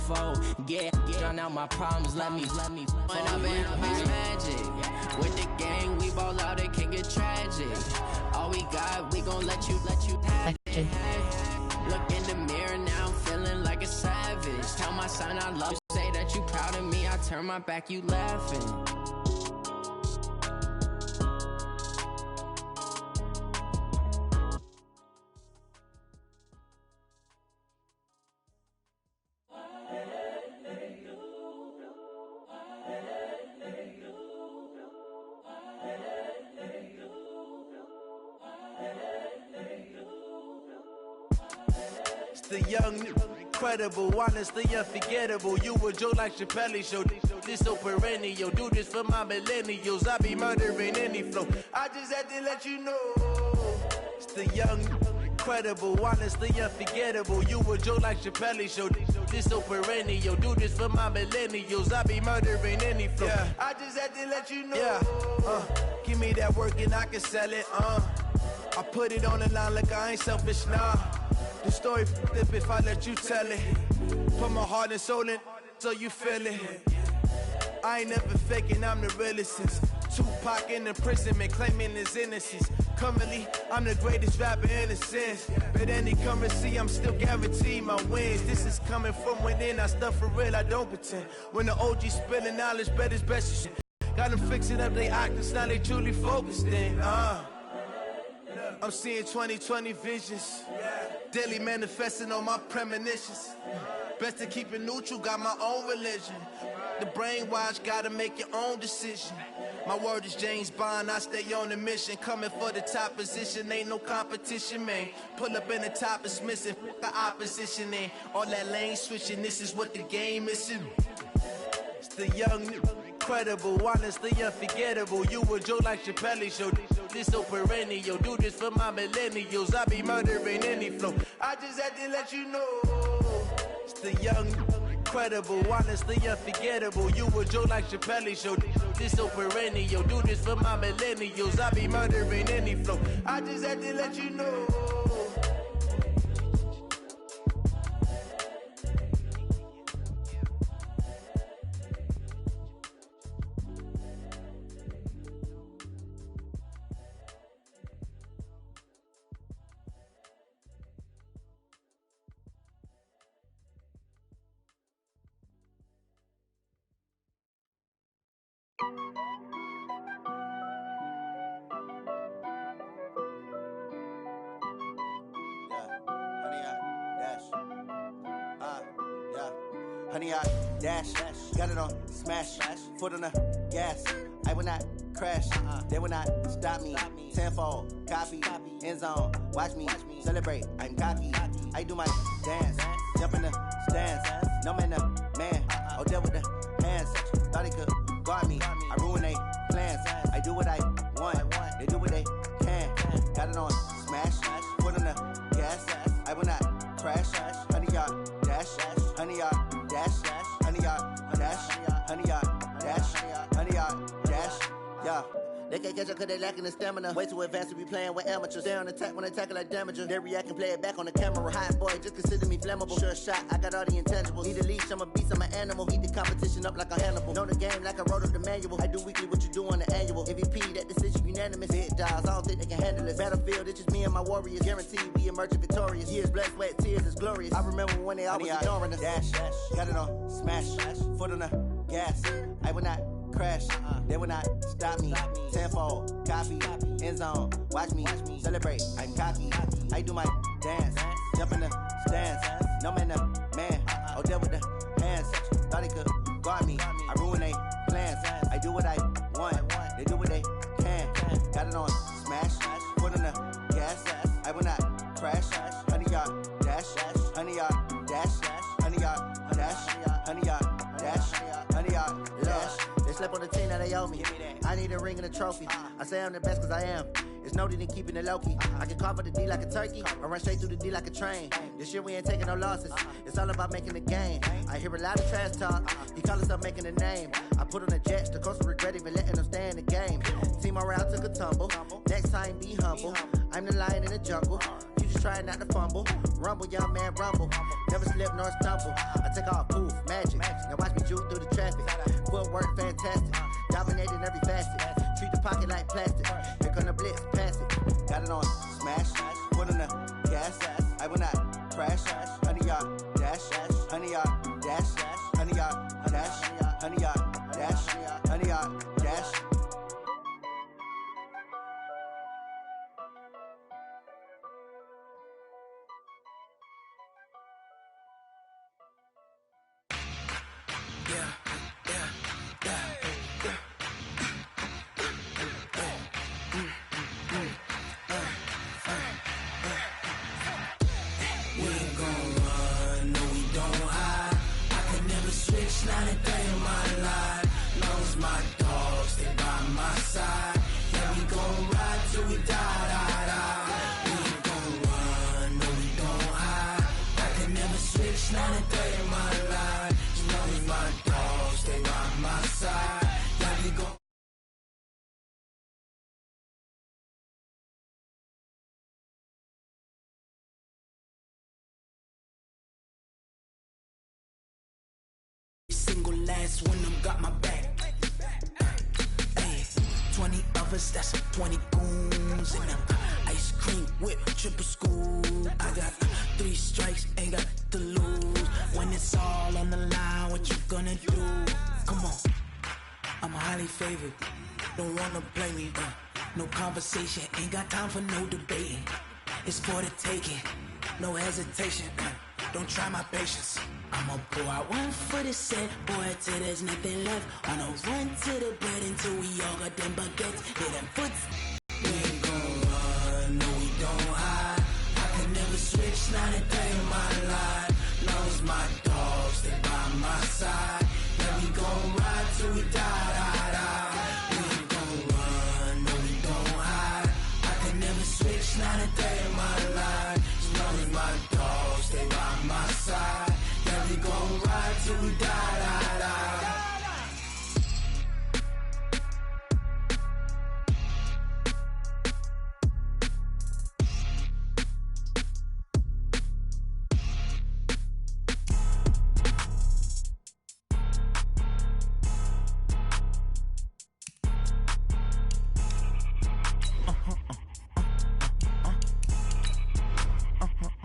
unfold. Drown out my problems, let me. When I've been up is magic. With the gang, we ball out, it can get tragic. All we got, we gon' let you have it. Look in the mirror, now I'm feeling like a savage. Tell my son I love you, say that you proud of me. I turn my back, you laughing. The young, incredible, honestly unforgettable. You a Joe like Chappelle show. This so perennial. Do this for my millennials. I be murdering any flow. I just had to let you know. It's the young, incredible, honestly unforgettable. You a Joe like Chappelle show. This so perennial. Do this for my millennials. I be murdering any flow. Yeah. I just had to let you know. Yeah. Give me that work and I can sell it. I put it on the line like I ain't selfish, nah. The story flip if I let you tell it. Put my heart and soul in so you feel it. I ain't never faking, I'm the realest since Tupac in imprisonment, claiming his innocence. Currently, I'm the greatest rapper in a sense. But any currency, I'm still guaranteed my wins. This is coming from within, I stuff for real, I don't pretend. When the OG spilling knowledge, bet it's best you should. Got them fixing up they actors, now they truly focused in. I'm seeing 2020 visions. Daily manifesting on my premonitions. Best to keep it neutral, got my own religion. The brainwash, gotta make your own decision. My word is James Bond, I stay on the mission. Coming for the top position, ain't no competition, man. Pull up in the top, it's missing, the opposition ain't. All that lane switching, this is what the game missing. It's the young, incredible, honestly unforgettable. You a Joe like Chappelle show. This so perennial. Do this for my millennials. I be murdering any flow. I just had to let you know. It's the young, incredible, honestly unforgettable. You a Joe like Chappelle show. This so perennial. Do this for my millennials. I be murdering any flow. I just had to let you know. Honey, I dash, got it on smash, foot on the gas. I will not crash, they will not stop me. Tenfold, copy, end zone, watch me celebrate. I'm cocky, I do my dance, jump in the stands. No man, the man, oh, deal with the hands. Thought he could guard me, I ruin they plans. I do what I want, they do what they can. Got it on smash, foot on the gas. I will not crash, honey, y'all dash, honey, y'all dash, honey, y'all dash, honey, y'all dash, honey, y'all dash, yeah. They can't catch up cause they lacking the stamina. Way too advanced to be playing with amateurs. Stay on attack when they tackle like damager. They react and play it back on the camera. Hot boy, just consider me flammable. Sure shot, I got all the intangibles. Need a leash, I'm a beast, I'm an animal. Heat the competition up like a Hannibal. Know the game like I wrote up the manual. I do weekly what you do on the annual. MVP, that decision unanimous. Big dials, I don't think they can handle it. Battlefield, it's just me and my warriors. Guaranteed we emerging victorious. Years, blood, sweat, tears, it's glorious. I remember when they always ignoring us. Dash, got it on smash, foot on the gas. I will not crash, they will not stop me. Tenfold, copy, end zone, watch me celebrate. I'm cocky, I do my dance, jump in the stands. No man, the man, oh, deal with the hands. Thought he could guard me, I ruin they plans. I do what I want, they do what they can. Got it on smash, foot on the gas. I will not crash, honey, y'all dash, honey, y'all dash, honey, y'all dash, honey, y'all dash, honey, y'all dash. They slept on the team, now they owe me. I need a ring and a trophy. I say I'm the best cause I am. It's no need in keeping it low-key. I can carve the D like a turkey, or run straight through the D like a train. This year we ain't taking no losses. It's all about making the game. I hear a lot of trash talk. He call himself making a name. I put on the jets, the coach will regret even letting them stay in the game. Team around took a tumble. Next time be humble. I'm the lion in the jungle. You just trying not to fumble. Rumble, young man, rumble. Never slip nor stumble. I take off, poof. dominated in every facet. Treat the pocket like plastic. Here come the blitz, pass it. Got it on smash, put on the gas. I will not crash. 100-yard dash, 100-yard dash, 100-yard dash, 100-yard dash, 100-yard dash. Single last one, I'm got my back. Ay, 20 of us, that's 20 goons. And ice cream whip, triple scoop. I got 3 strikes, ain't got to lose. When it's all on the line, what you gonna do? Come on, I'm highly favored. Don't wanna play me, no conversation, ain't got time for no debating. It's for the taking, no hesitation. Don't try my patience. I'ma pour out one for the set, boy, till there's nothing left. On a run to the bread until we all got them baguettes. Hit them foots. We ain't gon' run, no, we don't hide. I can never switch, not a day in my life. Long as my dogs stay by my side. Yeah, we gon' ride till we die. We ain't gon' run, no, we don't hide. I can never switch, not a day in my life. As long as my dogs stay by my side. Yeah, we gon' ride till we die.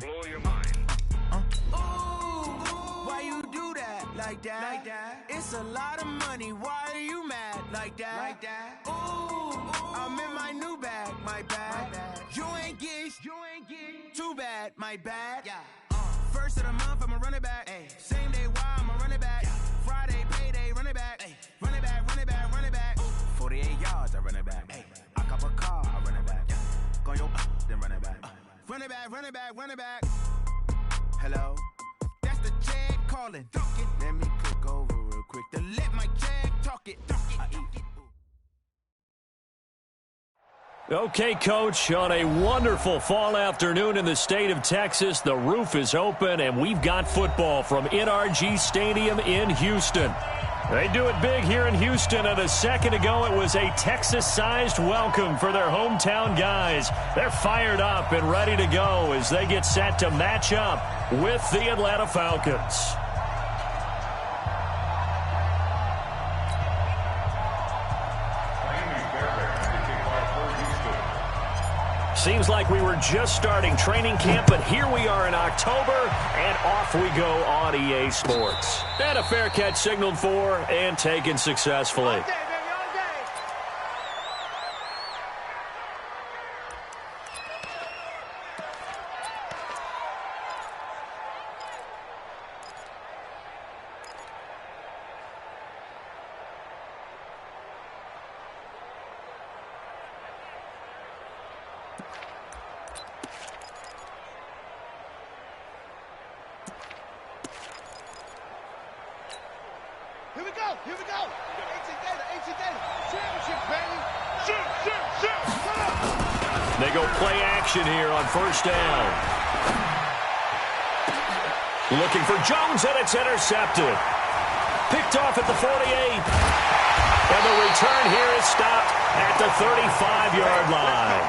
Blow your mind. Why you do that? Like that? It's a lot of money. Why are you mad? Like that? Ooh, I'm in my new bag. My bad. You ain't get too bad. My bad. Yeah. First of the month, I'ma run it back. Ay. Same day, why I'ma run it back. Yeah. Friday, payday, run it back. Ay. Run it back, run it back, run it back. 48 yards, I run it back. Ay. I cop a car, I run it back. Yeah. Go yo, then run it back. Run it back, run it back, run it back. Hello? That's the jag calling. Let me click over real quick to let my jag talk it. I eat it. Okay, Coach, on a wonderful fall afternoon in the state of Texas, the roof is open, and we've got football from NRG Stadium in Houston. They do it big here in Houston, and a second ago it was a Texas-sized welcome for their hometown guys. They're fired up and ready to go as they get set to match up with the Atlanta Falcons. Seems like we were just starting training camp, but here we are in October, and off we go on EA Sports. And a fair catch signaled for and taken successfully. Here we go. AT Data. Championship, baby. Shoot. Come on. They go play action here on first down. Looking for Jones, and it's intercepted. Picked off at the 48. And the return here is stopped at the 35-yard line.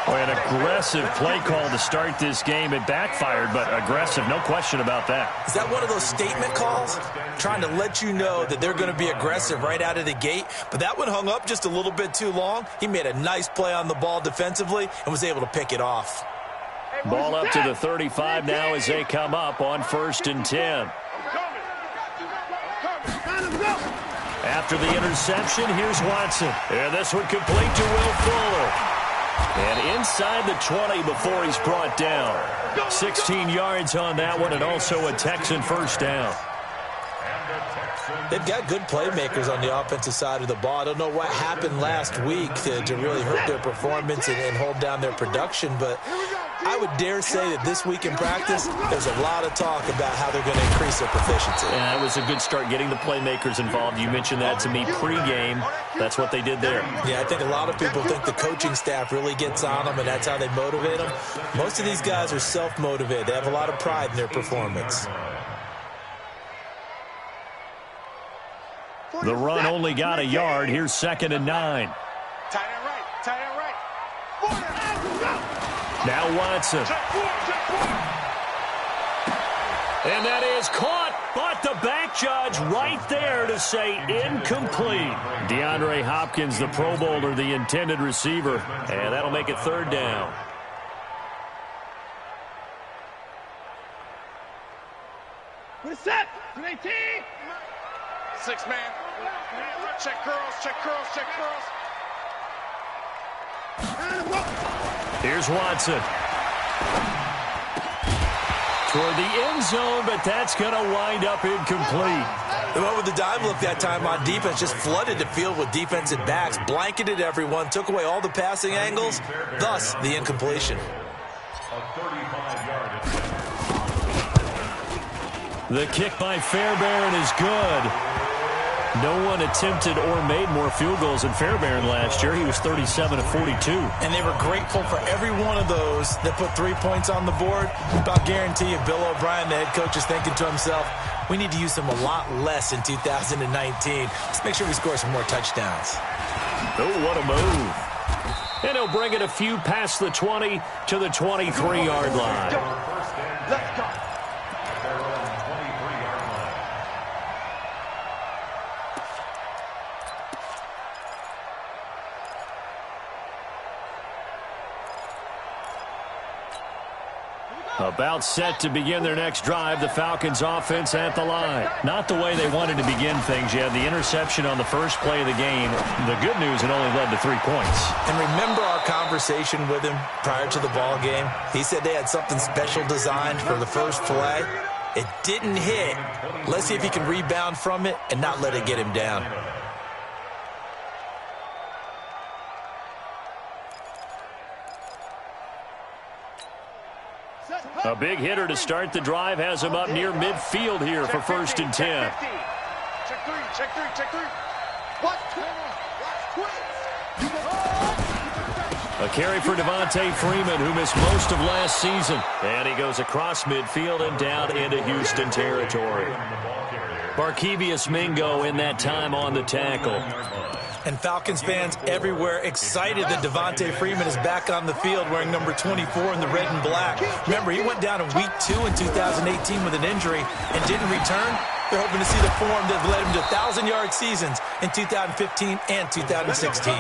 An aggressive play call to start this game. It backfired, but aggressive, no question about that. Is that one of those statement calls? Trying to let you know that they're going to be aggressive right out of the gate, but that one hung up just a little bit too long. He made a nice play on the ball defensively and was able to pick it off. Ball up to the 35 now as they come up on 1st and 10. After the interception, here's Watson. And this one complete to Will Fuller. And inside the 20 before he's brought down. 16 yards on that one, and also a Texan first down. They've got good playmakers on the offensive side of the ball. I don't know what happened last week to really hurt their performance and hold down their production, but I would dare say that this week in practice, there's a lot of talk about how they're going to increase their proficiency. Yeah, it was a good start getting the playmakers involved. You mentioned that to me pregame. That's what they did there. Yeah, I think a lot of people think the coaching staff really gets on them, and that's how they motivate them. Most of these guys are self-motivated. They have a lot of pride in their performance. The run only got a yard. Here's 2nd and 9. Tight end right. Tight end right. Now Watson. And that is caught, but the back judge right there to say incomplete. DeAndre Hopkins, the Pro Bowler, the intended receiver, and that'll make it 3rd down. Put it set. 18. 6 man. Check curls, check curls, check curls. Here's Watson. Toward the end zone, but that's going to wind up incomplete. The one with the dime look that time on defense just flooded the field with defensive backs, blanketed everyone, took away all the passing angles, thus the incompletion. The kick by Fairbairn is good. No one attempted or made more field goals than Fairbairn last year. He was 37 of 42. And they were grateful for every one of those that put 3 points on the board. I'll guarantee you Bill O'Brien, the head coach, is thinking to himself, we need to use them a lot less in 2019. Let's make sure we score some more touchdowns. Oh, what a move. And he'll bring it a few past the 20 to the 23-yard line. Let's go. About set to begin their next drive, the Falcons offense at the line. Not the way they wanted to begin things. You had the interception on the first play of the game. The good news, it only led to 3 points. And remember our conversation with him prior to the ball game? He said they had something special designed for the first play. It didn't hit. Let's see if he can rebound from it and not let it get him down. A big hitter to start the drive has him up near midfield here for 1st and 10. Check 3, check 3, check 3. What? A carry for Devontae Freeman, who missed most of last season. And he goes across midfield and down into Houston territory. Barkevius Mingo in that time on the tackle. And Falcons fans everywhere excited that Devontae Freeman is back on the field wearing number 24 in the red and black. Remember, he went down in week 2 in 2018 with an injury and didn't return. They're hoping to see the form that led him to 1,000-yard seasons in 2015 and 2016.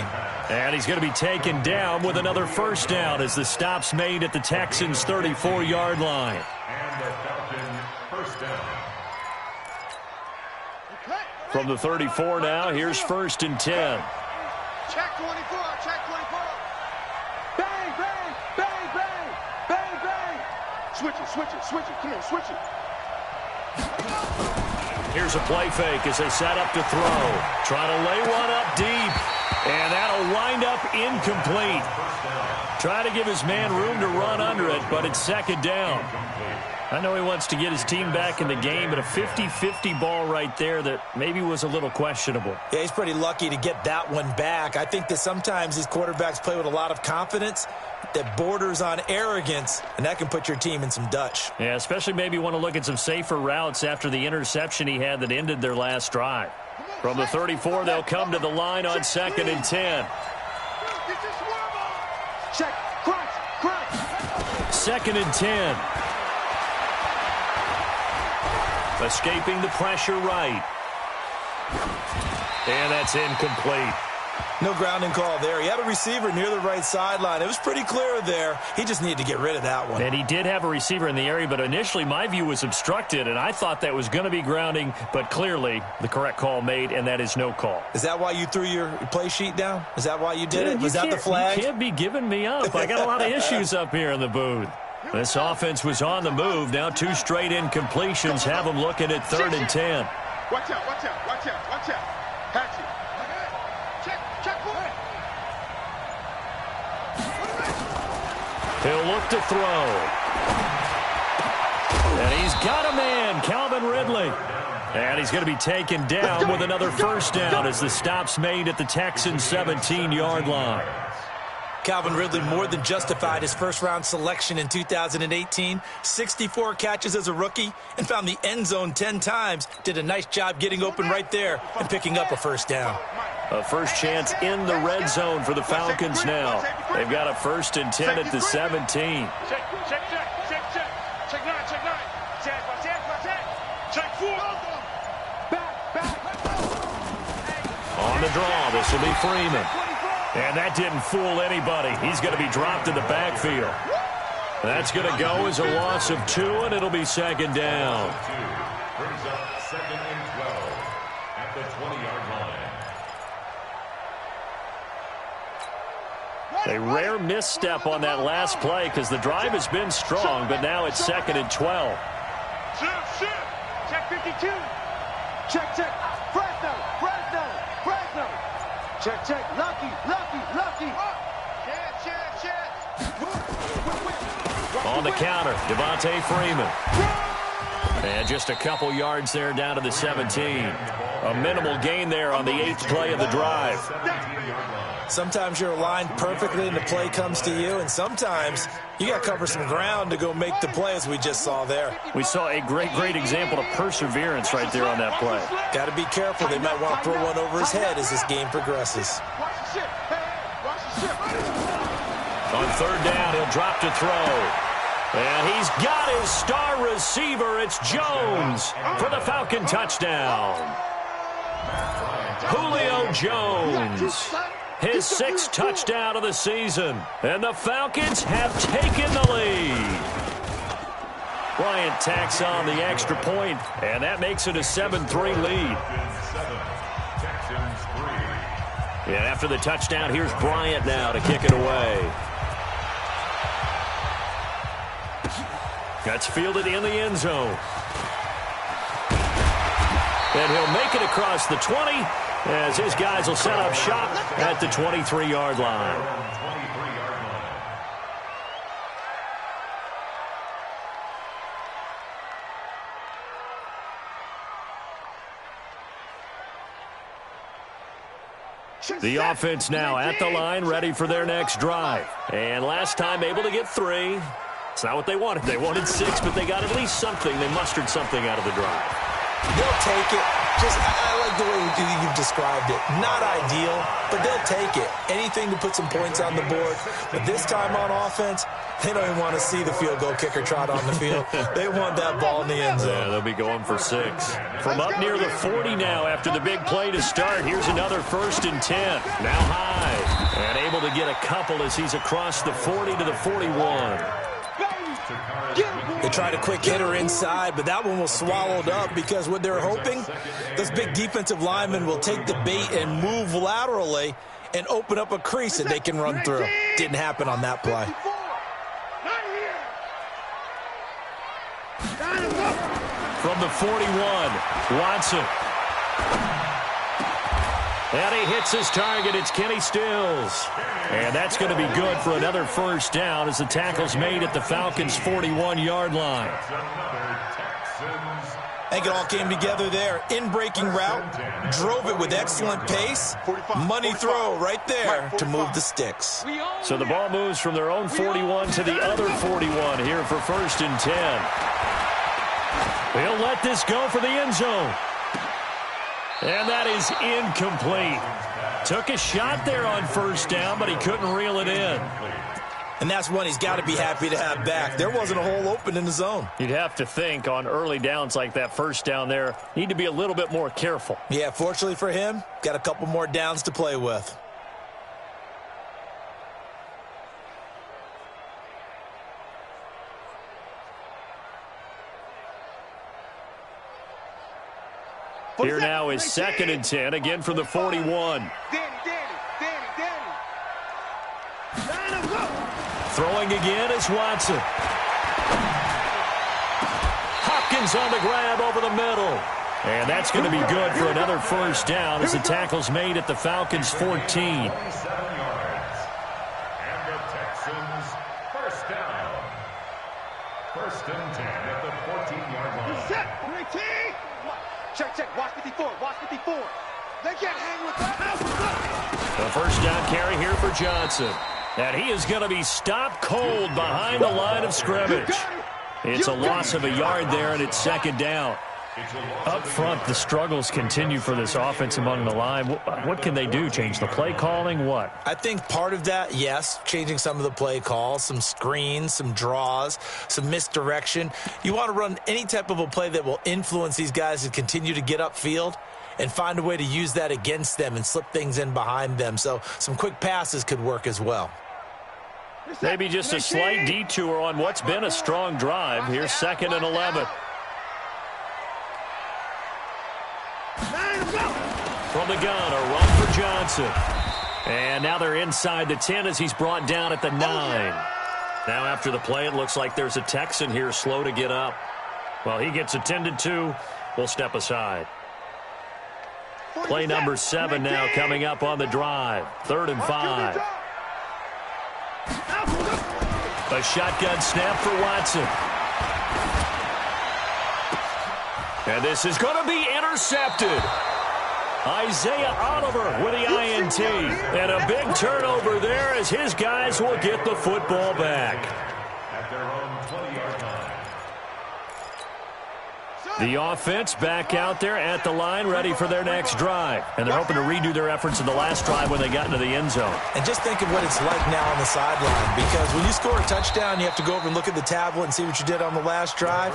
And he's going to be taken down with another first down as the stop's made at the Texans' 34-yard line. And the Falcons first down. From the 34 now, here's 1st and 10. Check 24, check 24. Bang, bang, bang, bang, bang, bang. Switch it, switch it, switch it. Come here, switch it. Here's a play fake as they set up to throw. Trying to lay one up deep. And that'll wind up incomplete. Try to give his man room to run under it, but it's 2nd down. I know he wants to get his team back in the game, but a 50-50 ball right there that maybe was a little questionable. Yeah, he's pretty lucky to get that one back. I think that sometimes these quarterbacks play with a lot of confidence that borders on arrogance, and that can put your team in some Dutch. Yeah, especially maybe want to look at some safer routes after the interception he had that ended their last drive. From the 34, they'll come to the line on 2nd and 10. Check, crunch. 2nd and 10. Escaping the pressure right. And that's incomplete. No grounding call there. He had a receiver near the right sideline. It was pretty clear there. He just needed to get rid of that one. And he did have a receiver in the area, but initially my view was obstructed, and I thought that was going to be grounding, but clearly the correct call made, and that is no call. Is that why you threw your play sheet down? Is that why you did it? Was that the flag? You can't be giving me up. I got a lot of issues up here in the booth. This offense was on the move. Now 2 straight incompletions have them looking at 3rd and 10. Watch out. Hatchet. Check. He'll look to throw. And he's got a man, Calvin Ridley. And he's going to be taken down with another first down as the stop's made at the Texans' 17-yard line. Calvin Ridley more than justified his first-round selection in 2018. 64 catches as a rookie and found the end zone 10 times. Did a nice job getting open right there and picking up a first down. A first chance in the red zone for the Falcons now. They've got a 1st and 10 at the 17. Check 9. Check 4. Back. On the draw, this will be Freeman. And that didn't fool anybody. He's going to be dropped in the backfield. That's going to go as a loss of 2, and it'll be 2nd down. Brings up 2nd and 12 at the 20-yard line. A rare misstep on that last play because the drive has been strong, but now it's 2nd and 12. Check 52. Check. Fresno. Check. Lucky. On the counter, Devontae Freeman. And just a couple yards there down to the 17. A minimal gain there on the 8th play of the drive. Sometimes you're aligned perfectly and the play comes to you, and sometimes you got to cover some ground to go make the play, as we just saw there. We saw a great example of perseverance right there on that play. Got to be careful. They might want to throw one over his head as this game progresses. On 3rd down, he'll drop to throw. And he's got his star receiver. It's Jones for the Falcon touchdown. Julio Jones. His 6th touchdown of the season. And the Falcons have taken the lead. Bryant tacks on the extra point, and that makes it a 7-3 lead. And after the touchdown, here's Bryant now to kick it away. That's fielded in the end zone. And he'll make it across the 20 as his guys will set up shop at the 23-yard line. The offense now at the line, ready for their next drive. And last time able to get 3. It's not what they wanted. They wanted 6, but they got at least something. They mustered something out of the drive. They'll take it. I like the way you've described it. Not ideal, but they'll take it. Anything to put some points on the board. But this time on offense, they don't even want to see the field goal kicker trot on the field. They want that ball in the end zone. Yeah, they'll be going for 6. From up near the 40 now after the big play to start. Here's another 1st and 10. Now high. And able to get a couple as he's across the 40 to the 41. They tried a quick hitter inside, but that one was swallowed up because what they're hoping, those big defensive linemen will take the bait and move laterally and open up a crease that they can run through. Didn't happen on that play. From the 41, Watson. And he hits his target. It's Kenny Stills. And that's going to be good for another first down as the tackle's made at the Falcons' 41-yard line. I think it all came together there. In-breaking route, drove it with excellent pace. Money throw right there to move the sticks. So the ball moves from their own 41 to the other 41 here for 1st and 10. He'll let this go for the end zone. And that is incomplete. Took a shot there on first down, but he couldn't reel it in. And that's one he's got to be happy to have back. There wasn't a hole open in the zone. You'd have to think on early downs like that first down there, need to be a little bit more careful. Yeah, fortunately for him, got a couple more downs to play with. Here now is 2nd and 10, again from the 41. Throwing again is Watson. Hopkins on the grab over the middle. And that's going to be good for another first down as the tackle's made at the Falcons' 14. 27 yards. And the Texans first down. 1st and 10 at the 14-yard line. Set. Check. Watch 54. They can't hang with that. The first down carry here for Johnson. And he is going to be stopped cold behind the line of scrimmage. It's a loss of a yard there, and it's 2nd down. Up front, the struggles continue for this offense among the line. What can they do? Change the play calling? What? I think part of that, yes, changing some of the play calls, some screens, some draws, some misdirection. You want to run any type of a play that will influence these guys to continue to get upfield and find a way to use that against them and slip things in behind them. So some quick passes could work as well. Maybe just a slight detour on what's been a strong drive. Here's 2nd and 11. From the gun, a run for Johnson. And now they're inside the 10 as he's brought down at the 9. Now after the play, it looks like there's a Texan here slow to get up. Well, he gets attended to. We'll step aside. Play number 7 now coming up on the drive. 3rd and 5. A shotgun snap for Watson. And this is going to be intercepted. Isaiah Oliver with the INT. And a big turnover there as his guys will get the football back. At their own 20-yard line. The offense back out there at the line, ready for their next drive. And they're hoping to redo their efforts in the last drive when they got into the end zone. And just think of what it's like now on the sideline, because when you score a touchdown, you have to go over and look at the tablet and see what you did on the last drive.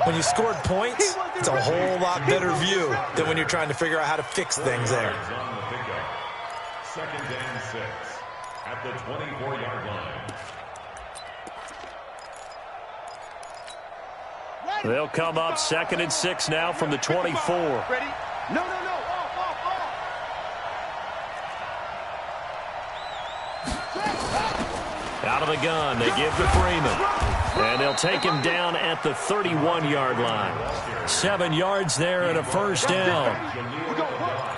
When you scored points, it's a whole lot better view than when you're trying to figure out how to fix things there. 2nd and 6 at the 24-yard line. They'll come up 2nd and 6 now from the 24. Ready? No. Out of the gun, they give to Freeman. And they'll take him down at the 31-yard line. 7 yards there and a first down.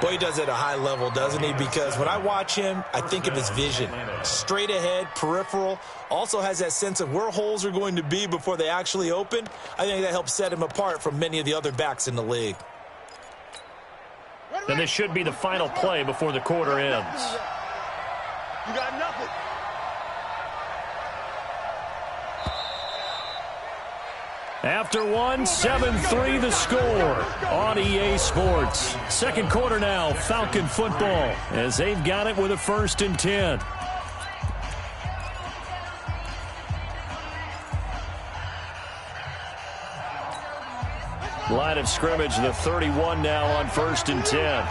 Boy, he does it at a high level, doesn't he? Because when I watch him, I think of his vision. Straight ahead, peripheral. Also has that sense of where holes are going to be before they actually open. I think that helps set him apart from many of the other backs in the league. And this should be the final play before the quarter ends. You got nothing. After one, 7-3 the score on EA Sports. 2nd quarter now, Falcon football, as they've got it with a 1st and 10. Line of scrimmage, the 31 now on 1st and 10.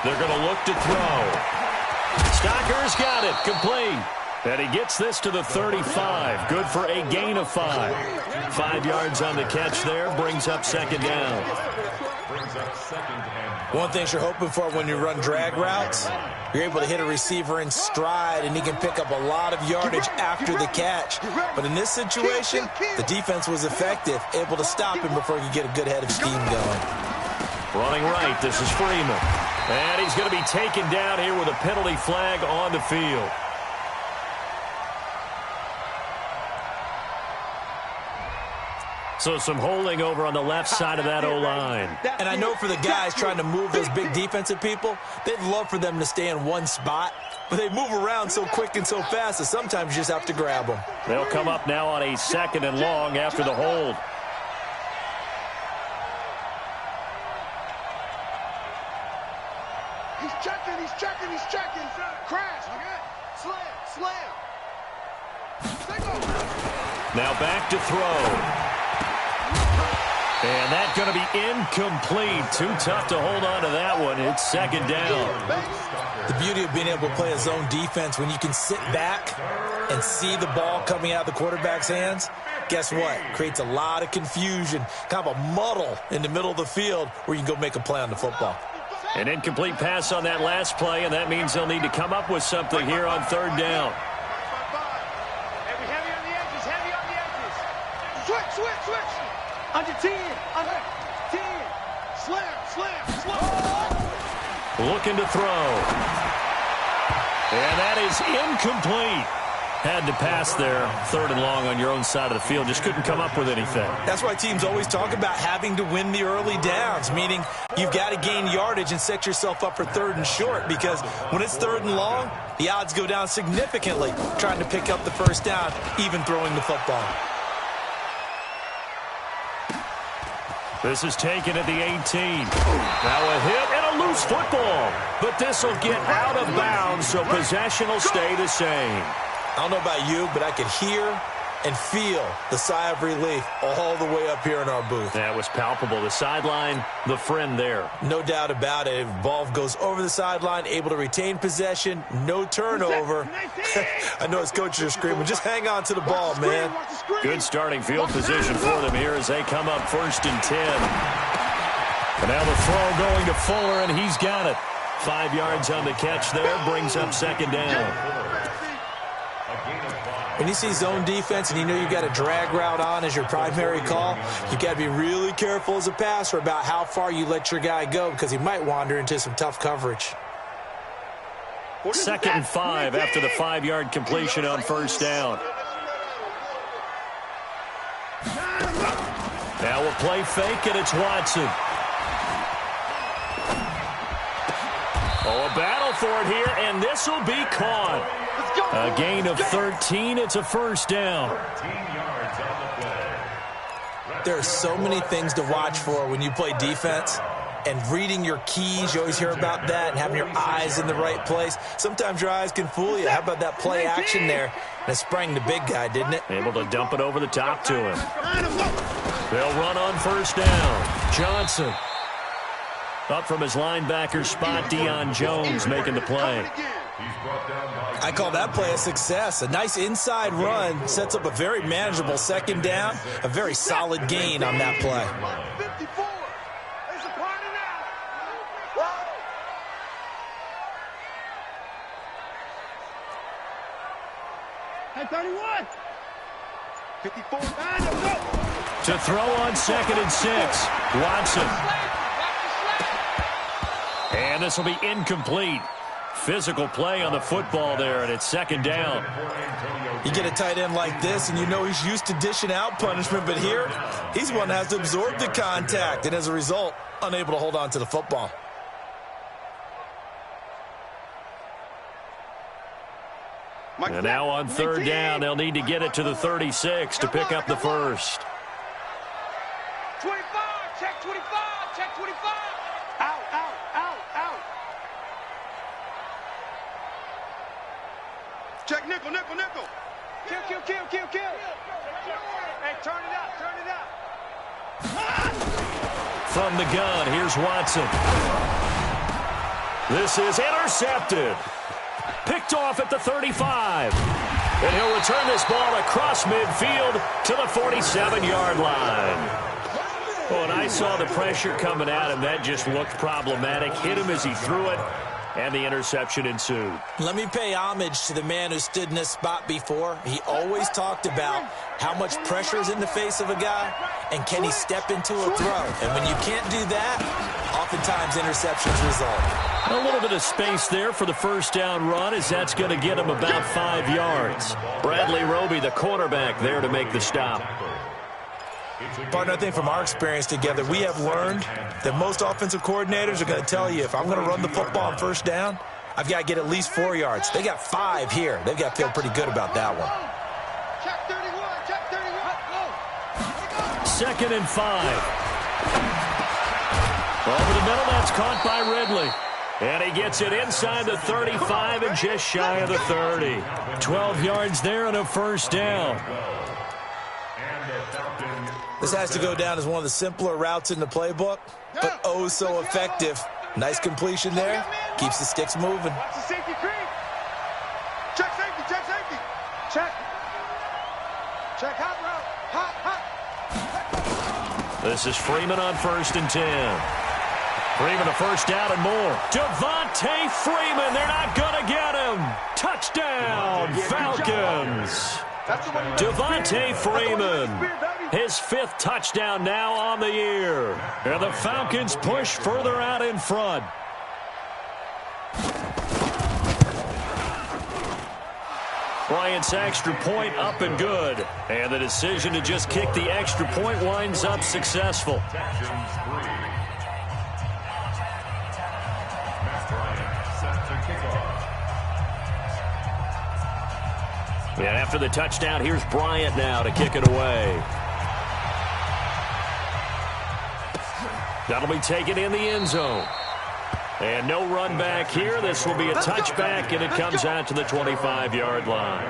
They're going to look to throw. Stocker's got it, complete. And he gets this to the 35. Good for a gain of 5. 5 yards on the catch there. Brings up 2nd down. One thing you're hoping for when you run drag routes, you're able to hit a receiver in stride, and he can pick up a lot of yardage after the catch. But in this situation, the defense was effective, able to stop him before he could get a good head of steam going. Running right, this is Freeman. And he's going to be taken down here with a penalty flag on the field. So some holding over on the left side of that O-line. And I know for the guys trying to move those big defensive people, they'd love for them to stay in one spot, but they move around so quick and so fast that sometimes you just have to grab them. They'll come up now on a 2nd and long after the hold. He's checking. Crash. Okay. Slam. Now back to throw. And that's going to be incomplete. Too tough to hold on to that one. It's second down. The beauty of being able to play a zone defense, when you can sit back and see the ball coming out of the quarterback's hands, guess what? Creates a lot of confusion, kind of a muddle in the middle of the field where you can go make a play on the football. An incomplete pass on that last play, and that means they'll need to come up with something here on third down. Heavy on the edges. Switch. Under 10. Slam. Looking to throw. And that is incomplete. Had to pass there, third and long on your own side of the field. Just couldn't come up with anything. That's why teams always talk about having to win the early downs, meaning you've got to gain yardage and set yourself up for third and short, because when it's third and long, the odds go down significantly trying to pick up the first down, even throwing the football. This is taken at the 18. Now a hit and a loose football. But this will get out of bounds, so possession will stay the same. I don't know about you, but I could hear and feel the sigh of relief all the way up here in our booth. That was palpable. The sideline, the friend there. No doubt about it. Ball goes over the sideline, able to retain possession, no turnover. I know his coaches are screaming, just hang on to the ball, man. Good starting field position for them here as they come up 1st and 10. And now the throw going to Fuller, and he's got it. 5 yards on the catch there, brings up second down. When you see zone defense and you know you've got a drag route on as your primary call, you've got to be really careful as a passer about how far you let your guy go, because he might wander into some tough coverage. 2nd and 5 after the 5-yard completion on first down. Now we'll play fake, and it's Watson. Oh, a battle for it here, and this will be caught. A gain of 13. It's a first down. There are so many things to watch for when you play defense. And reading your keys, you always hear about that, and having your eyes in the right place. Sometimes your eyes can fool you. How about that play action there? And it sprang the big guy, didn't it? Able to dump it over the top to him. They'll run on first down. Johnson. Up from his linebacker spot, Deion Jones making the play. I call that play a success. A nice inside run sets up a very manageable second down. A very solid gain on that play. 54. There's a party now. Hey, 31. 54. To throw on 2nd and 6. Watson. And this will be incomplete. Physical play on the football there, and it's second down. You get a tight end like this, and you know he's used to dishing out punishment, but here, he's one that has to absorb the contact, and as a result, unable to hold on to the football. And now on third down, they'll need to get it to the 36 to pick up the first. 25, check 25, check 25. Out. Check nickel. Kill. Hey, turn it up. From the gun, here's Watson. This is intercepted. Picked off at the 35. And he'll return this ball across midfield to the 47-yard line. Oh, and I saw the pressure coming at him. That just looked problematic. Hit him as he threw it, and the interception ensued. Let me pay homage to the man who stood in this spot before. He always talked about how much pressure is in the face of a guy, and can he step into a throw. And when you can't do that, oftentimes interceptions result. A little bit of space there for the first down run, as that's going to get him about 5 yards. Bradley Roby, the quarterback, there to make the stop. Partner, I think from our experience together, we have learned that most offensive coordinators are going to tell you, if I'm going to run the football on first down, I've got to get at least 4 yards. They got 5 here. They've got to feel pretty good about that one. Check 31. 2nd and 5. Over the middle, that's caught by Ridley. And he gets it inside the 35 and just shy of the 30. 12 yards there and a first down. This has to go down as one of the simpler routes in the playbook, but oh so effective. Nice completion there. Keeps the sticks moving. Watch the safety creep. Check safety, check safety. Check. Check hot route. Hot. This is Freeman on 1st and 10. Freeman a first down and more. Devontae Freeman, they're not going to get him. Touchdown, Falcons. Devontae Freeman, his 5th touchdown now on the year. And the Falcons push further out in front. Bryant's extra point up and good. And the decision to just kick the extra point winds up successful. And after the touchdown, here's Bryant now to kick it away. That'll be taken in the end zone. And no run back here. This will be a touchback, and it comes out to the 25-yard line.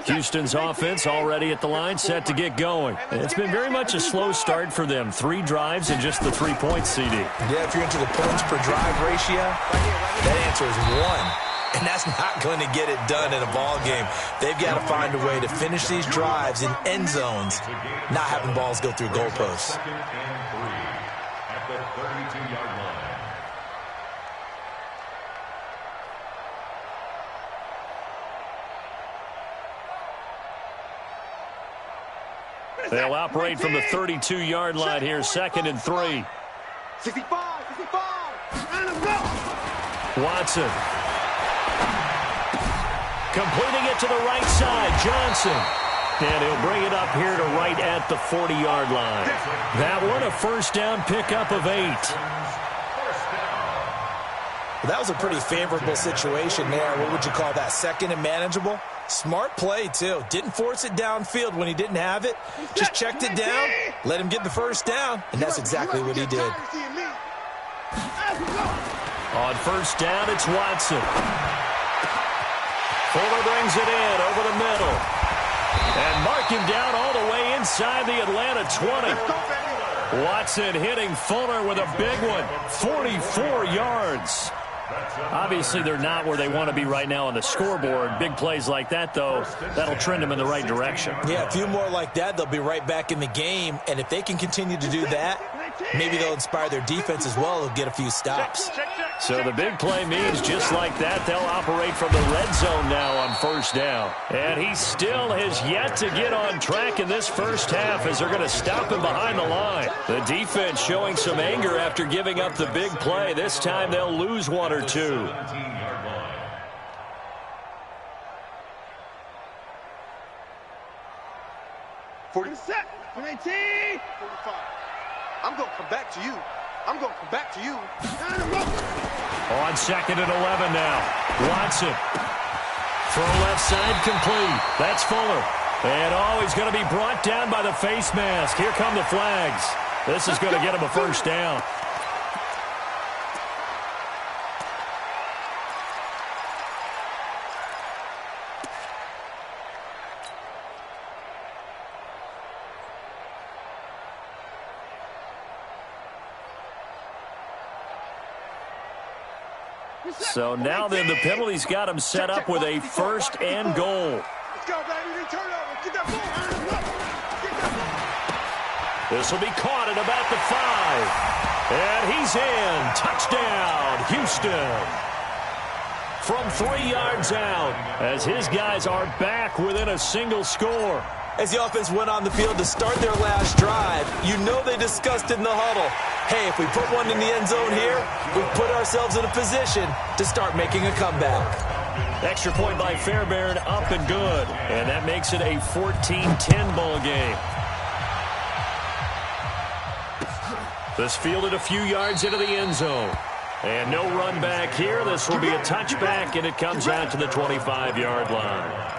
Houston's offense already at the line, set to get going. It's been very much a slow start for them. 3 drives and just the 3 points, CD. Yeah, if you're into the points per drive ratio, that answer is 1. And that's not going to get it done in a ball game. They've got to find a way to finish these drives in end zones, not having balls go through goalposts. At the 32-yard line. They'll operate from the 32-yard line here, 2nd and 3. 65. And a go. Watson. Completing it to the right side, Johnson. And he'll bring it up here to right at the 40-yard line. That one a first down pickup of 8. Well, that was a pretty favorable situation there. What would you call that? 2nd and manageable? Smart play, too. Didn't force it downfield when he didn't have it. Just checked it down, let him get the first down, and that's exactly what he did. On first down, it's Watson. Fuller brings it in over the middle. And mark him down all the way inside the Atlanta 20. Watson hitting Fuller with a big one. 44 yards. Obviously, they're not where they want to be right now on the scoreboard. Big plays like that, though, that'll trend them in the right direction. Yeah, a few more like that, they'll be right back in the game. And if they can continue to do that, maybe they'll inspire their defense as well. They'll get a few stops. So the big play means just like that, they'll operate from the red zone now on first down. And he still has yet to get on track in this first half as they're going to stop him behind the line. The defense showing some anger after giving up the big play. This time they'll lose 1 or 2. 40 set. 19. 45. I'm going to come back to you. I'm going to come back to you. On 2nd and 11 now. Watson. Throw left side complete. That's Fuller. And he's going to be brought down by the face mask. Here come the flags. This is going to get him a first down. So now then the penalty's got him set up with a 1st and goal. Let's go, baby. Turn over. Get that ball. Get that ball. This will be caught at about the 5. And he's in. Touchdown, Houston. From 3 yards out as his guys are back within a single score. As the offense went on the field to start their last drive, you know they discussed in the huddle, hey, if we put one in the end zone here, we put ourselves in a position to start making a comeback. Extra point by Fairbairn, up and good. And that makes it a 14-10 ball game. This fielded a few yards into the end zone. And no run back here. This will be a touchback, and it comes out to the 25-yard line.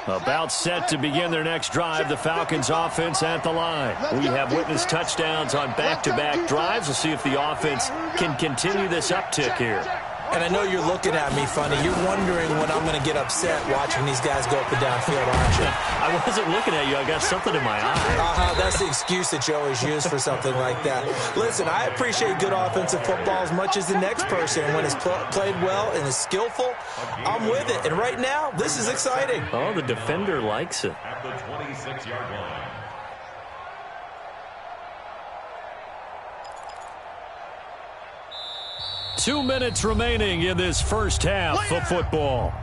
About set to begin their next drive, the Falcons offense at the line. We have witnessed touchdowns on back-to-back drives. We'll see if the offense can continue this uptick here. And I know you're looking at me funny. You're wondering when I'm going to get upset watching these guys go up and downfield, aren't you? I wasn't looking at you. I got something in my eye. That's the excuse that you always use for something like that. Listen, I appreciate good offensive football as much as the next person. When it's played well and is skillful, I'm with it. And right now, this is exciting. Oh, the defender likes it. At the 26-yard line. Two minutes remaining in this first half of football.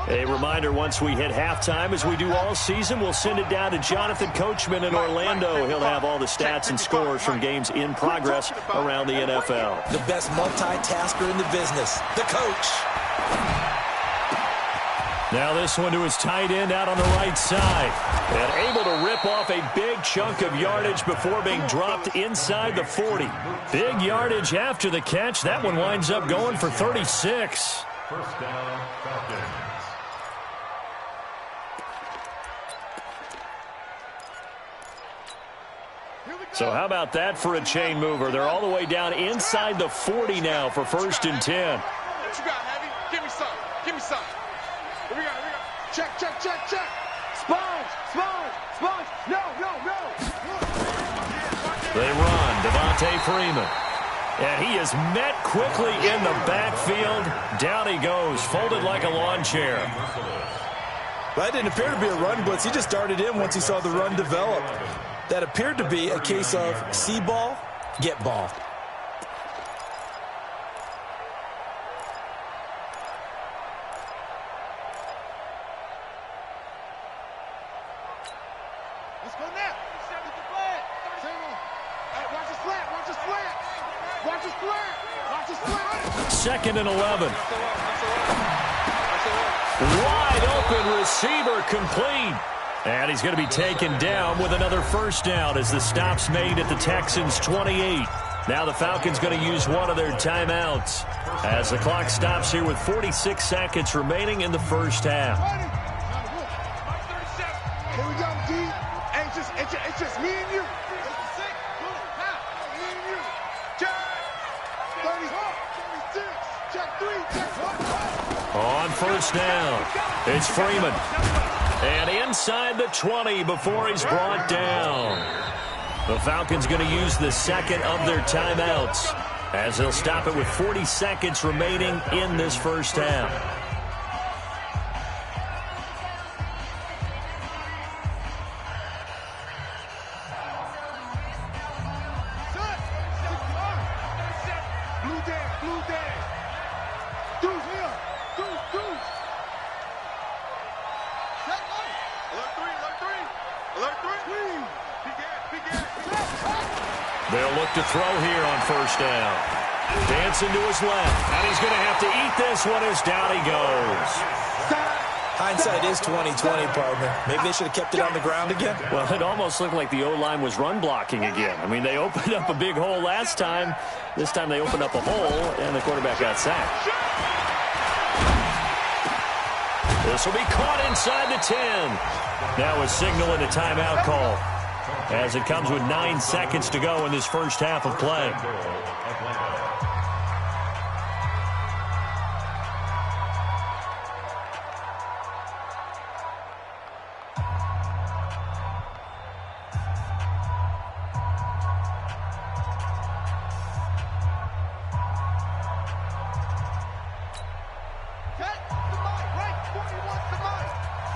A reminder, once we hit halftime, as we do all season, we'll send it down to Jonathan Coachman in Orlando. He'll have all the stats and scores from games in progress around the NFL. The best multitasker in the business, the coach. Now this one to his tight end out on the right side. And able to rip off a big chunk of yardage before being dropped inside the 40. Big yardage after the catch. That one winds up going for 36. First down, Falcons. So how about that for a chain mover? They're all the way down inside the 40 now for 1st and 10. What you got, Heavy? Give me some. Give me some. Here we go. Here we go. Check, check, check, check. Sponge, sponge, sponge. No, no, no. They run. Devontae Freeman. And he is met quickly in the backfield. Down he goes, folded like a lawn chair. That didn't appear to be a run blitz. He just darted in once he saw the run develop. That appeared to be a case of see ball, get ball. Let's go now. Get the flag. Hey, watch the slant. Watch the slant. Watch the slant. Watch the slant. 2nd and 11. Wide open receiver complete. And he's going to be taken down with another first down as the stop's made at the Texans' 28. Now the Falcons going to use one of their timeouts as the clock stops here with 46 seconds remaining in the first half. Here we go, D. Hey, it's just me and you. Me and you. Check. 36. Check 3. Check 1. On first down, it's Freeman. And inside the 20 before he's brought down. The Falcons going to use the second of their timeouts as they'll stop it with 40 seconds remaining in this first half. They'll look to throw here on first down. Dancing to his left, and he's going to have to eat this one as down he goes. Hindsight is 20/20, partner. Maybe they should have kept it on the ground again. Well, it almost looked like the O-line was run blocking again. I mean, they opened up a big hole last time. This time they opened up a hole, and the quarterback got sacked. This will be caught inside the 10. Now a signal and a timeout call, as it comes with 9 seconds to go in this first half of play.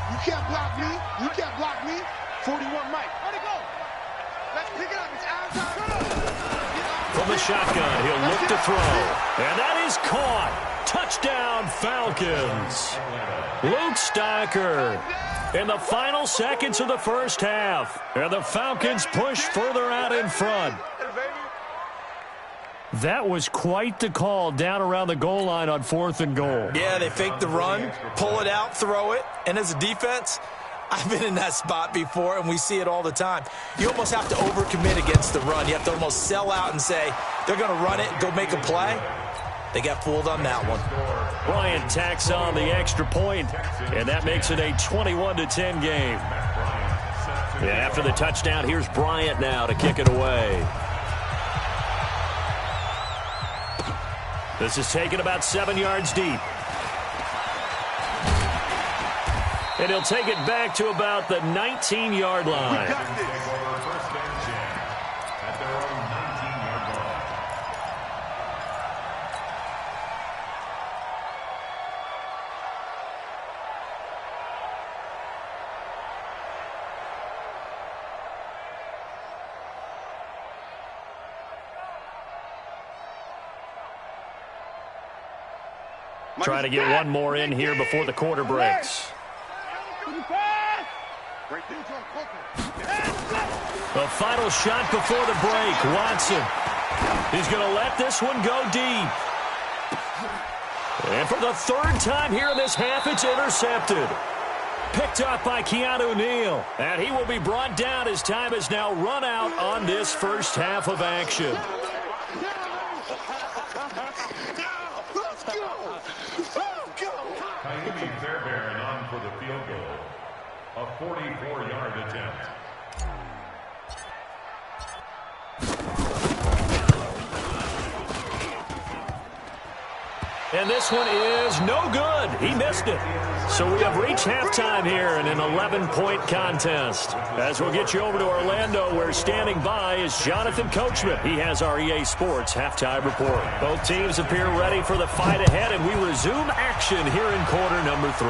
You can't block me. You can't block me. 41, Mike. Let it go. Let's pick it up. It's outside. From the shotgun, he'll look to throw. And that is caught. Touchdown, Falcons. Luke Stocker in the final seconds of the first half. And the Falcons push further out in front. That was quite the call down around the goal line on 4th and goal. Yeah, they fake the run, pull it out, throw it. And as a defense, I've been in that spot before, and we see it all the time. You almost have to overcommit against the run. You have to almost sell out and say, they're going to run it, go make a play. They got fooled on that one. Bryant tacks on the extra point, and that makes it a 21-10 game. And after the touchdown, here's Bryant now to kick it away. This is taken about 7 yards deep. And he'll take it back to about the 19-yard line. Trying to get one more in here before the quarter breaks. The final shot before the break. Watson. He's going to let this one go deep. And for the third time here in this half, it's intercepted. Picked up by Keanu Neal. And he will be brought down as time has now run out on this first half of action. Fairbairn on for the field goal. A 44-yard attempt. And this one is no good. He missed it. So we have reached halftime here in an 11-point contest. As we'll get you over to Orlando, where standing by is Jonathan Coachman. He has our EA Sports halftime report. Both teams appear ready for the fight ahead, and we resume action here in quarter number 3.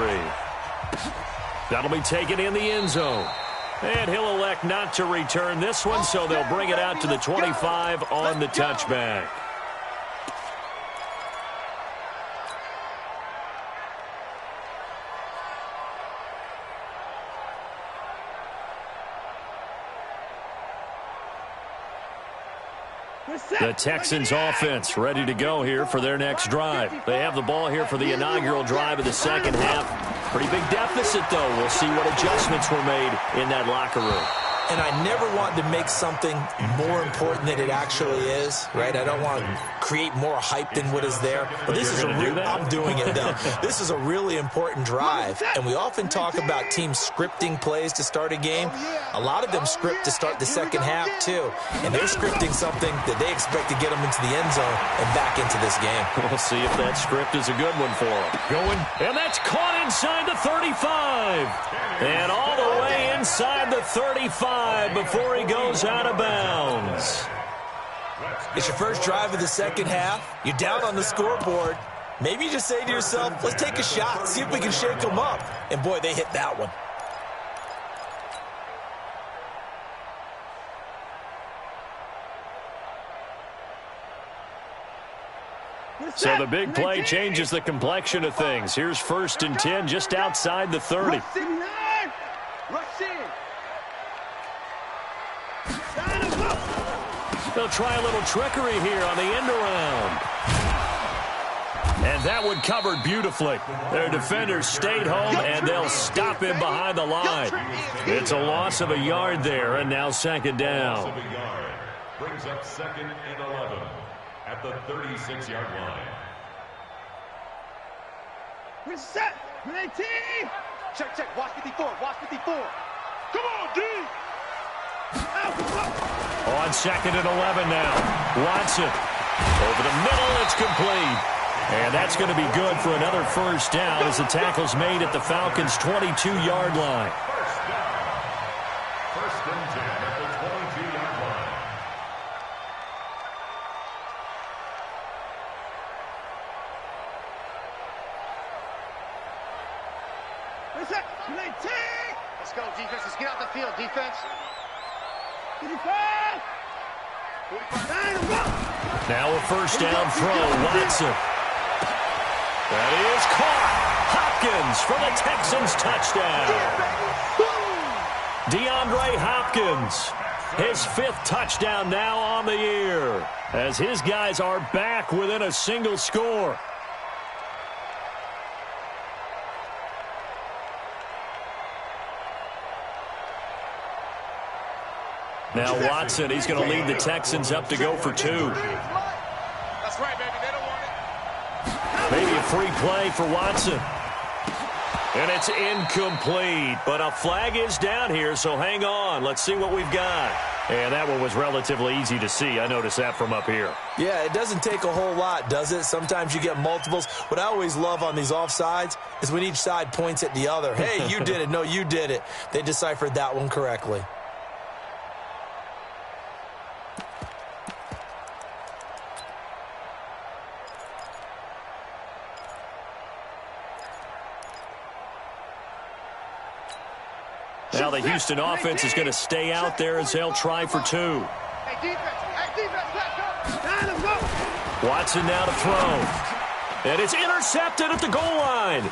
That'll be taken in the end zone. And he'll elect not to return this one, so they'll bring it out to the 25 on the touchback. The Texans offense ready to go here for their next drive. They have the ball here for the inaugural drive of the second half. Pretty big deficit, though. We'll see what adjustments were made in that locker room. And I never want to make something more important than it actually is, right? I don't want to create more hype than what is there. But this is I'm doing it, though. This is a really important drive. And we often talk about teams scripting plays to start a game. A lot of them script to start the second half, too. And they're scripting something that they expect to get them into the end zone and back into this game. We'll see if that script is a good one for them. Going, and that's caught inside the 35. And all the way inside the 35 before he goes out of bounds. It's your first drive of the second half. You're down on the scoreboard. Maybe you just say to yourself, let's take a shot, see if we can shake them up. And, boy, they hit that one. So the big play changes the complexion of things. Here's 1st and 10 just outside the 30. They'll try a little trickery here on the end around. And that one covered beautifully. Their defenders stayed home, and they'll stop him behind the line. It's a loss of a yard there, and now second down. Brings up 2nd and 11 at the 36-yard line. We're set. 19. Check. Watch 54. Watch 54. Come on, D. On 2nd and 11 now. Watson. Over the middle, it's complete. And that's going to be good for another first down as the tackle's made at the Falcons' 22-yard line. First and 10 at the 22-yard line. We're set. 19. Let's go, defense. Let's get out the field, defense. Now a first down throw, Watson. That is caught. Hopkins for the Texans touchdown. DeAndre Hopkins, his 5th touchdown now on the year, as his guys are back within a single score. Now Watson, he's going to lead the Texans up to go for 2. That's right, baby. They don't want it. Maybe a free play for Watson. And it's incomplete, but a flag is down here, so hang on. Let's see what we've got. And that one was relatively easy to see. I noticed that from up here. Yeah, it doesn't take a whole lot, does it? Sometimes you get multiples. What I always love on these offsides is when each side points at the other. Hey, you did it. No, you did it. They deciphered that one correctly. Now the Houston offense is going to stay out there as they'll try for 2. Hey, defense. Hey, defense. Let's go. Watson now to throw. And it's intercepted at the goal line.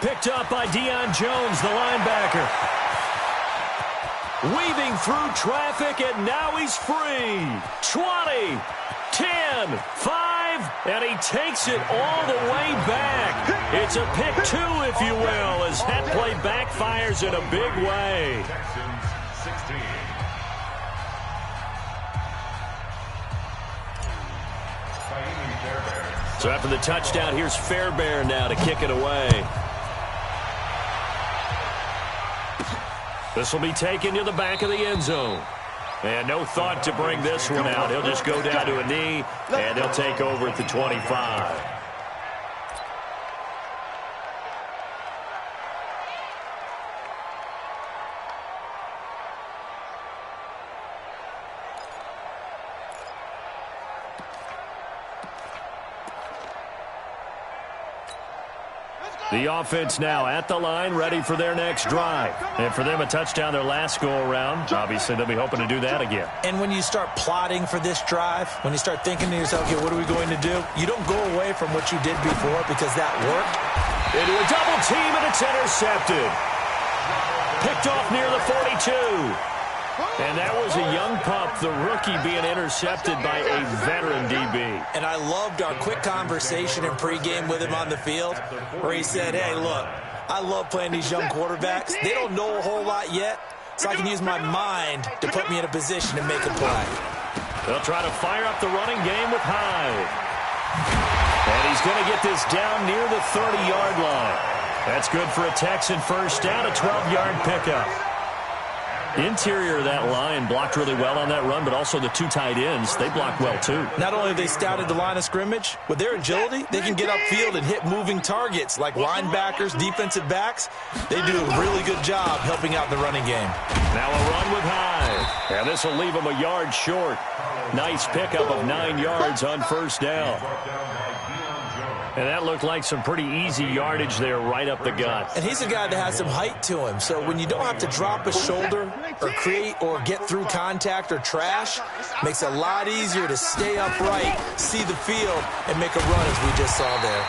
Picked up by Deion Jones, the linebacker. Weaving through traffic, and now he's free. 20, 10, 5, and he takes it all the way back. It's a pick 2, if you will, as that play backfires in a big way. Texans 16. So after the touchdown, here's Fairbairn now to kick it away. This will be taken to the back of the end zone. And no thought to bring this one out. He'll just go down to a knee, and he'll take over at the 25. The offense now at the line, ready for their next drive. And for them, a touchdown their last go-around. Obviously, they'll be hoping to do that again. And when you start plotting for this drive, when you start thinking to yourself, okay, what are we going to do? You don't go away from what you did before because that worked. Into a double team, and it's intercepted. Picked off near the 42. And that was a young pup, the rookie, being intercepted by a veteran DB. And I loved our quick conversation in pregame with him on the field where he said, hey, look, I love playing these young quarterbacks. They don't know a whole lot yet, so I can use my mind to put me in a position to make a play. They'll try to fire up the running game with Hyde. And he's going to get this down near the 30-yard line. That's good for a Texan first down, a 12-yard pickup. Interior of that line blocked really well on that run, but also the 2 tight ends, they blocked well too. Not only have they scouted the line of scrimmage, with their agility, they can get upfield and hit moving targets like linebackers, defensive backs. They do a really good job helping out the running game. Now a run with Hyde. And this will leave him a yard short. Nice pickup of 9 yards on first down. And that looked like some pretty easy yardage there right up the gut. And he's a guy that has some height to him. So when you don't have to drop a shoulder or create or get through contact or trash, makes it a lot easier to stay upright, see the field, and make a run as we just saw there.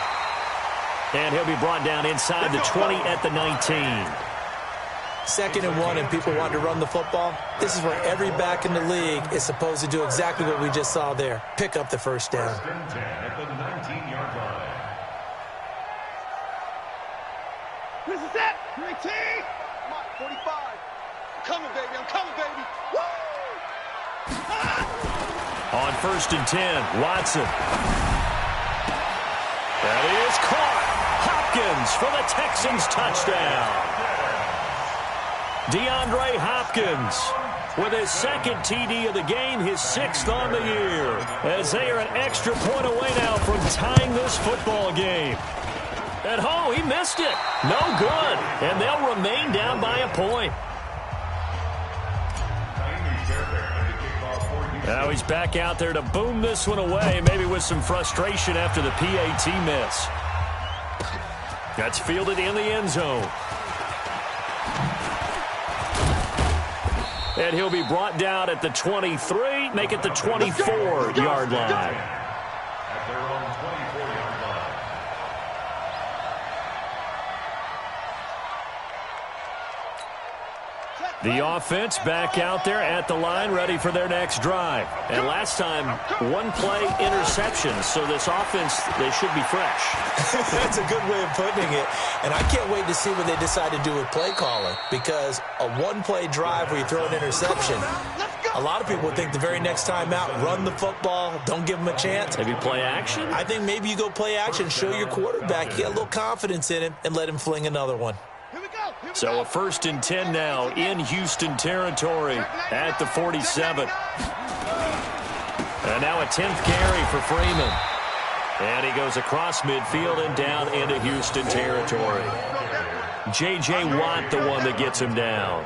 And he'll be brought down inside the 20 at the 19. 2nd and 1, and people want to run the football. This is where every back in the league is supposed to do exactly what we just saw there. Pick up the first down. 1st and 10 at the 19-yard line. This is it. 19. Come on, 45. I'm coming, baby. I'm coming, baby. Woo! On 1st and 10, Watson. That is caught. Hopkins for the Texans touchdown. DeAndre Hopkins with his 2nd TD of the game, his 6th on the year, as they are an extra point away now from tying this football game. At home, he missed it. No good. And they'll remain down by a point. Now he's back out there to boom this one away, maybe with some frustration after the PAT miss. That's fielded in the end zone. And he'll be brought down at the 23, make it the 24-yard line. At their own 24-yard line. The offense back out there at the line, ready for their next drive. And last time, one-play interception, so this offense, they should be fresh. That's a good way of putting it. And I can't wait to see what they decide to do with play calling, because a one-play drive where you throw an interception, a lot of people think the very next time out, run the football, don't give them a chance. Maybe play action? I think maybe you go play action, show your quarterback, get a little confidence in him, and let him fling another one. So a 1st and 10 now in Houston territory at the 47. And now a 10th carry for Freeman. And he goes across midfield and down into Houston territory. J.J. Watt, the one that gets him down.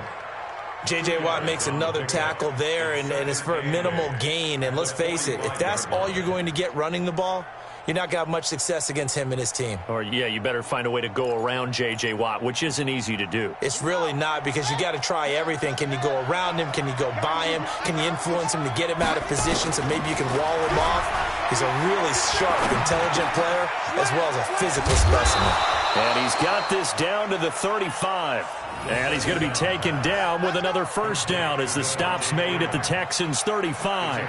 J.J. Watt makes another tackle there, and it's for a minimal gain. And let's face it, if that's all you're going to get running the ball, you're not going to have much success against him and his team. Or, yeah, you better find a way to go around J.J. Watt, which isn't easy to do. It's really not, because you got to try everything. Can you go around him? Can you go by him? Can you influence him to get him out of position so maybe you can wall him off? He's a really sharp, intelligent player, as well as a physical specimen. And he's got this down to the 35. And he's going to be taken down with another first down as the stop's made at the Texans' 35.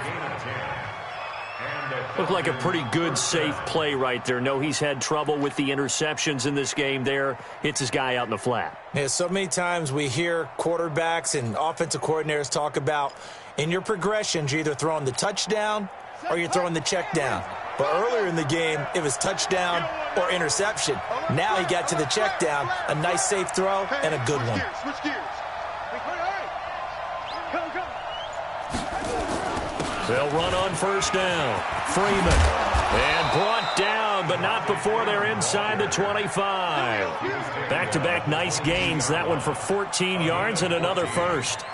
Looked like a pretty good, safe play right there. No, he's had trouble with the interceptions in this game there. Hits his guy out in the flat. Yeah, so many times we hear quarterbacks and offensive coordinators talk about, in your progressions, you're either throwing the touchdown or you're throwing the check down. But earlier in the game, it was touchdown or interception. Now he got to the check down, a nice safe throw, and a good one. Switch gears. They'll run on first down. Freeman. And brought down, but not before they're inside the 25. Back-to-back nice gains. That one for 14 yards and another first.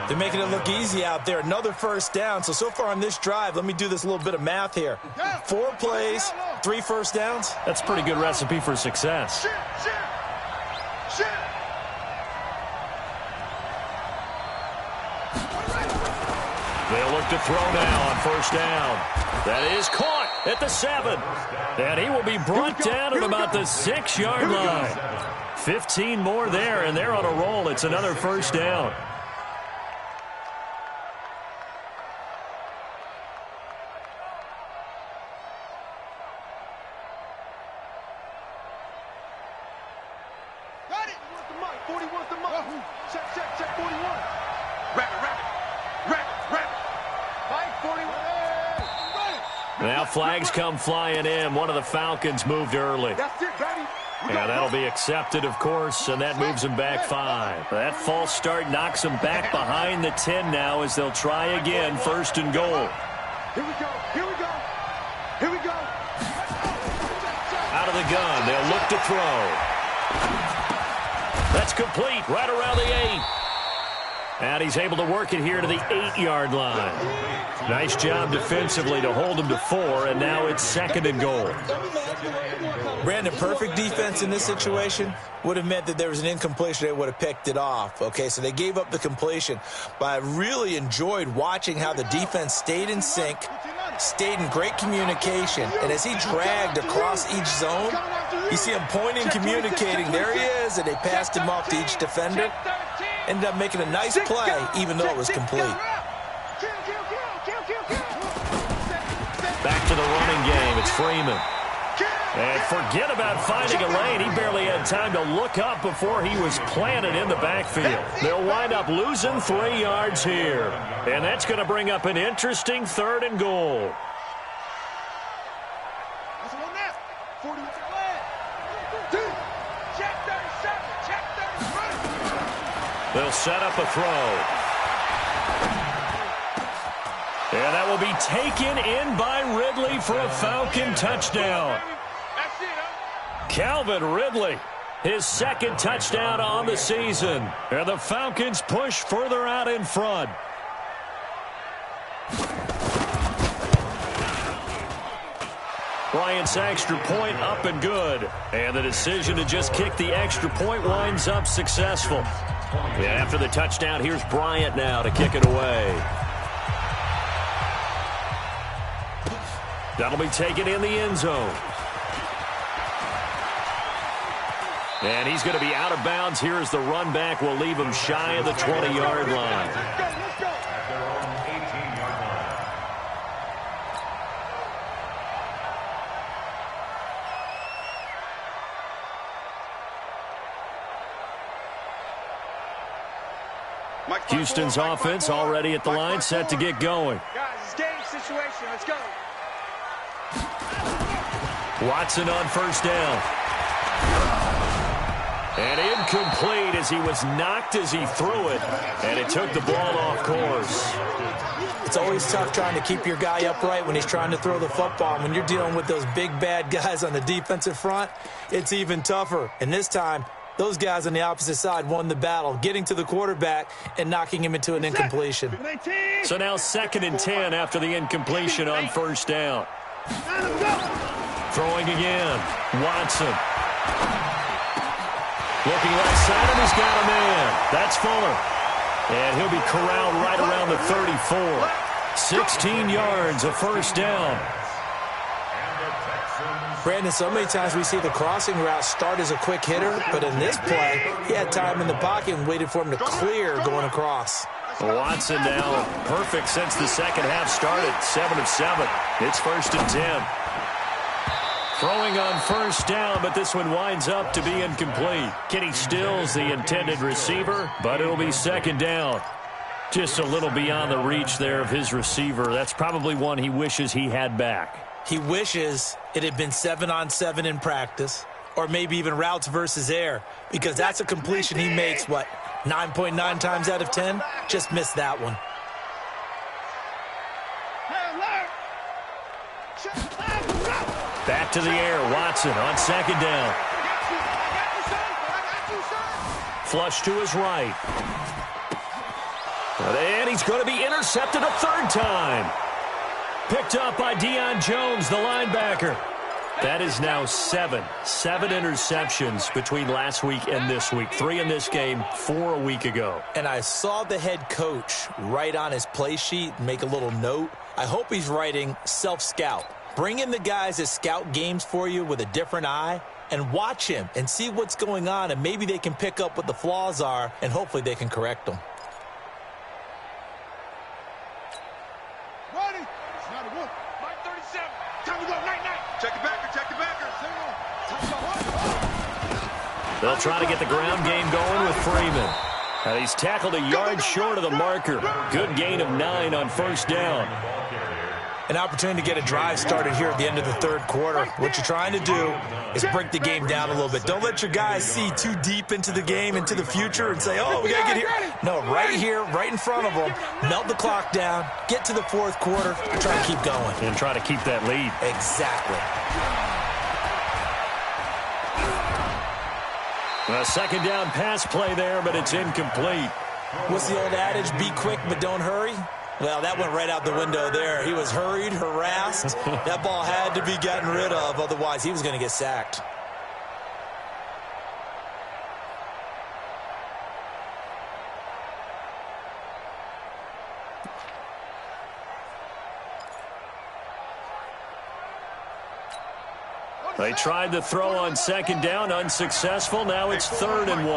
They're making it look easy out there. Another first down. So far on this drive, let me do this little bit of math here. 4 plays, 3 first downs. That's a pretty good recipe for success. They'll look to throw now on first down. That is caught at the 7. And he will be brought down at about the 6-yard line. 15 more there, and they're on a roll. It's another first down. Got it. 41's the mark. Check 41. Rabbit. Mike, 41. Now flags come flying in. One of the Falcons moved early. That's it, baby. And that'll be accepted, of course, and that moves them back 5. That false start knocks them back behind the 10 now as they'll try again, 1st and goal. Here we go. Out of the gun, they'll look to throw. That's complete, right around the 8. And he's able to work it here to the 8-yard line. Nice job defensively to hold him to 4, and now it's 2nd and goal. Brandon, perfect defense in this situation would have meant that there was an incompletion. They would have picked it off. Okay, so they gave up the completion. But I really enjoyed watching how the defense stayed in sync, stayed in great communication. And as he dragged across each zone, you see him pointing, communicating. There he is, and they passed him off to each defender. Ended up making a nice play, even though it was complete. Back to the running game. It's Freeman. And forget about finding a lane. He barely had time to look up before he was planted in the backfield. They'll wind up losing 3 yards here. And that's going to bring up an interesting 3rd and goal. They'll set up a throw. And that will be taken in by Ridley for a Falcon touchdown. Calvin Ridley, his 2nd touchdown on the season. And the Falcons push further out in front. Bryant's extra point up and good. And the decision to just kick the extra point winds up successful. Yeah, after the touchdown, here's Bryant now to kick it away. That'll be taken in the end zone. And he's going to be out of bounds here as the run back will leave him shy of the 20-yard line. At their own 18-yard line. Houston's offense already at the line, set to get going. Guys, it's game situation. Let's go. Watson on first down. And incomplete as he was knocked as he threw it, and it took the ball off course. It's always tough trying to keep your guy upright when he's trying to throw the football. And when you're dealing with those big, bad guys on the defensive front, it's even tougher. And this time, those guys on the opposite side won the battle, getting to the quarterback and knocking him into an incompletion. So now 2nd and 10 after the incompletion on first down. Throwing again. Watson. Looking right side, and he's got a man. That's Fuller. And he'll be corralled right around the 34. 16 yards, a first down. Brandon, so many times we see the crossing route start as a quick hitter, but in this play, he had time in the pocket and waited for him to clear going across. Watson now perfect since the second half started. 7 of 7. It's 1st and 10. Throwing on first down, but this one winds up to be incomplete. Kenny Stills the intended receiver, but it'll be 2nd down. Just a little beyond the reach there of his receiver. That's probably one he wishes he had back. He wishes it had been 7-on-7 in practice, or maybe even routes versus air, because that's a completion he makes, 9.9 times out of 10? Just missed that one. Back to the air, Watson on 2nd down. Flush to his right. And he's going to be intercepted a 3rd time. Picked up by Deion Jones, the linebacker. That is now 7 interceptions between last week and this week. 3 in this game, 4 a week ago. And I saw the head coach write on his play sheet and make a little note. I hope he's writing self-scout. Bring in the guys that scout games for you with a different eye and watch him and see what's going on, and maybe they can pick up what the flaws are, and hopefully they can correct them. Ready? It's not a whoop. Mike 37. Time to go. Night. Check the backer. They'll try to get the ground game going with Freeman. And he's tackled a yard short of the marker. Good gain of 9 on first down. An opportunity to get a drive started here at the end of the 3rd quarter. What you're trying to do is break the game down a little bit. Don't let your guys see too deep into the game, into the future, and say, oh, we got to get here. No, right here, right in front of them, melt the clock down, get to the 4th quarter, and try to keep going. And try to keep that lead. Exactly. A 2nd down pass play there, but it's incomplete. What's the old adage, be quick but don't hurry? Well, that went right out the window there. He was hurried, harassed. That ball had to be gotten rid of, otherwise he was going to get sacked. They tried the throw on 2nd down, unsuccessful. Now it's 3rd and 1.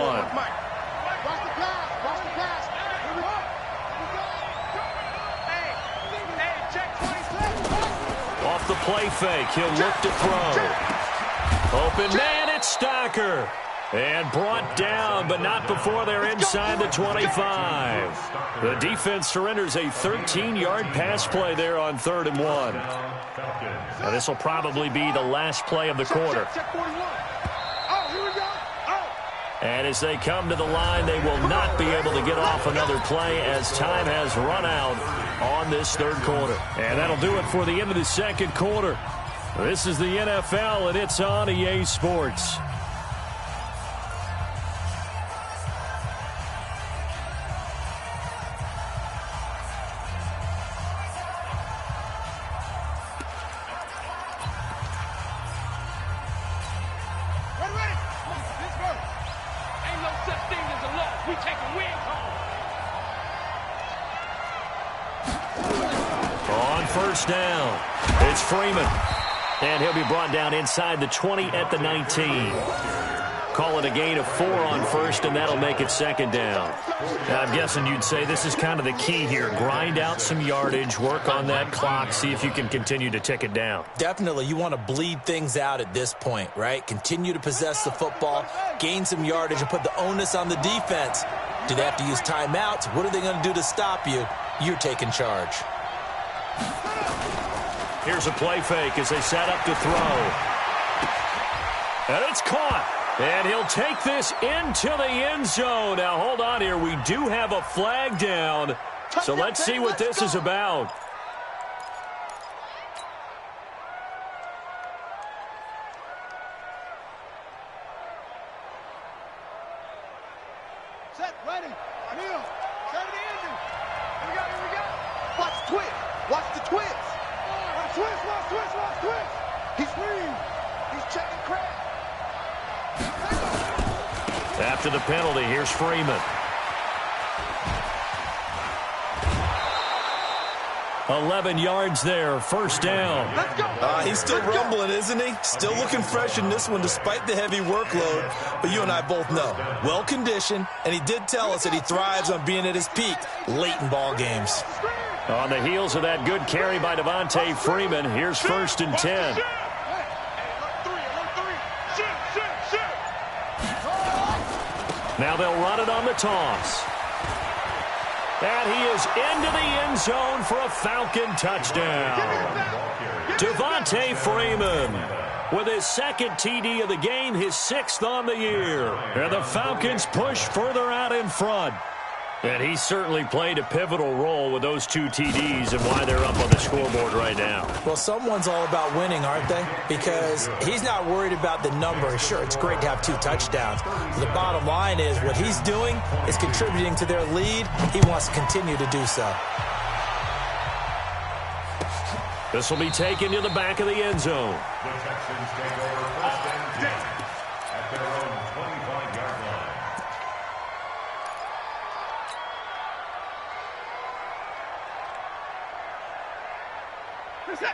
Off the play fake, he'll look to throw. Open man, it's Stocker. And brought down, but not before they're inside the 25. The defense surrenders a 13-yard pass play there on 3rd and 1. Now this will probably be the last play of the quarter. And as they come to the line, they will not be able to get off another play as time has run out on this 3rd quarter. And that'll do it for the end of the 2nd quarter. This is the NFL, and it's on EA Sports. Ain't no such thing as a loss. We take it first down. It's Freeman. And he'll be brought down inside the 20 at the 19. Call it a gain of 4 on first, and that'll make it second down. Now, I'm guessing you'd say this is kind of the key here. Grind out some yardage, work on that clock, see if you can continue to tick it down. Definitely, you want to bleed things out at this point, right? Continue to possess the football, gain some yardage, and put the onus on the defense. Do they have to use timeouts? What are they going to do to stop you? You're taking charge. Here's a play fake as they set up to throw. And it's caught. And he'll take this into the end zone. Now, hold on here. We do have a flag down. So let's see what this is about. Set, ready, kneel, set it in. Here we go, here we go. Watch the twist, watch the twist. Watch twist. He's free. He's checking crap. After the penalty, here's Freeman. 11 yards there, first down. Let's go. He's still rumbling, isn't he? Still looking fresh in this one despite the heavy workload. But you and I both know, well-conditioned, and he did tell us that he thrives on being at his peak late in ball games. On the heels of that good carry by Devontae Freeman, here's first and 10. Now they'll run it on the toss. And he is into the end zone for a Falcon touchdown. Devontae Freeman with his second TD of the game, his 6th on the year. And the Falcons push further out in front. And he certainly played a pivotal role with those 2 TDs and why they're up on the scoreboard right now. Well, someone's all about winning, aren't they? Because he's not worried about the number. Sure, it's great to have 2 touchdowns. But the bottom line is what he's doing is contributing to their lead. He wants to continue to do so. This will be taken to the back of the end zone. The Texans take over first and 10 at their own 25-yard line.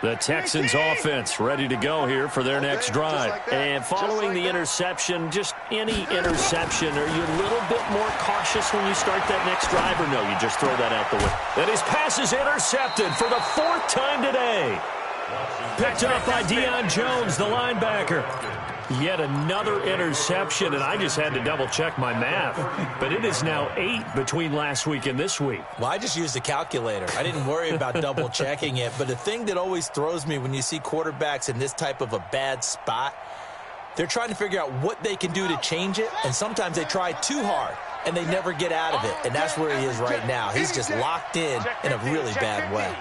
The Texans offense ready to go here for their next drive. And following the interception, just any interception, are you a little bit more cautious when you start that next drive, or no, you just throw that out the window? And his pass is intercepted for the 4th time today. Picked up by Deion Jones, the linebacker. Yet another interception, and I just had to double-check my math. But it is now 8 between last week and this week. Well, I just used a calculator. I didn't worry about double-checking it. But the thing that always throws me when you see quarterbacks in this type of a bad spot, they're trying to figure out what they can do to change it, and sometimes they try too hard, and they never get out of it. And that's where he is right now. He's just locked in a really bad way.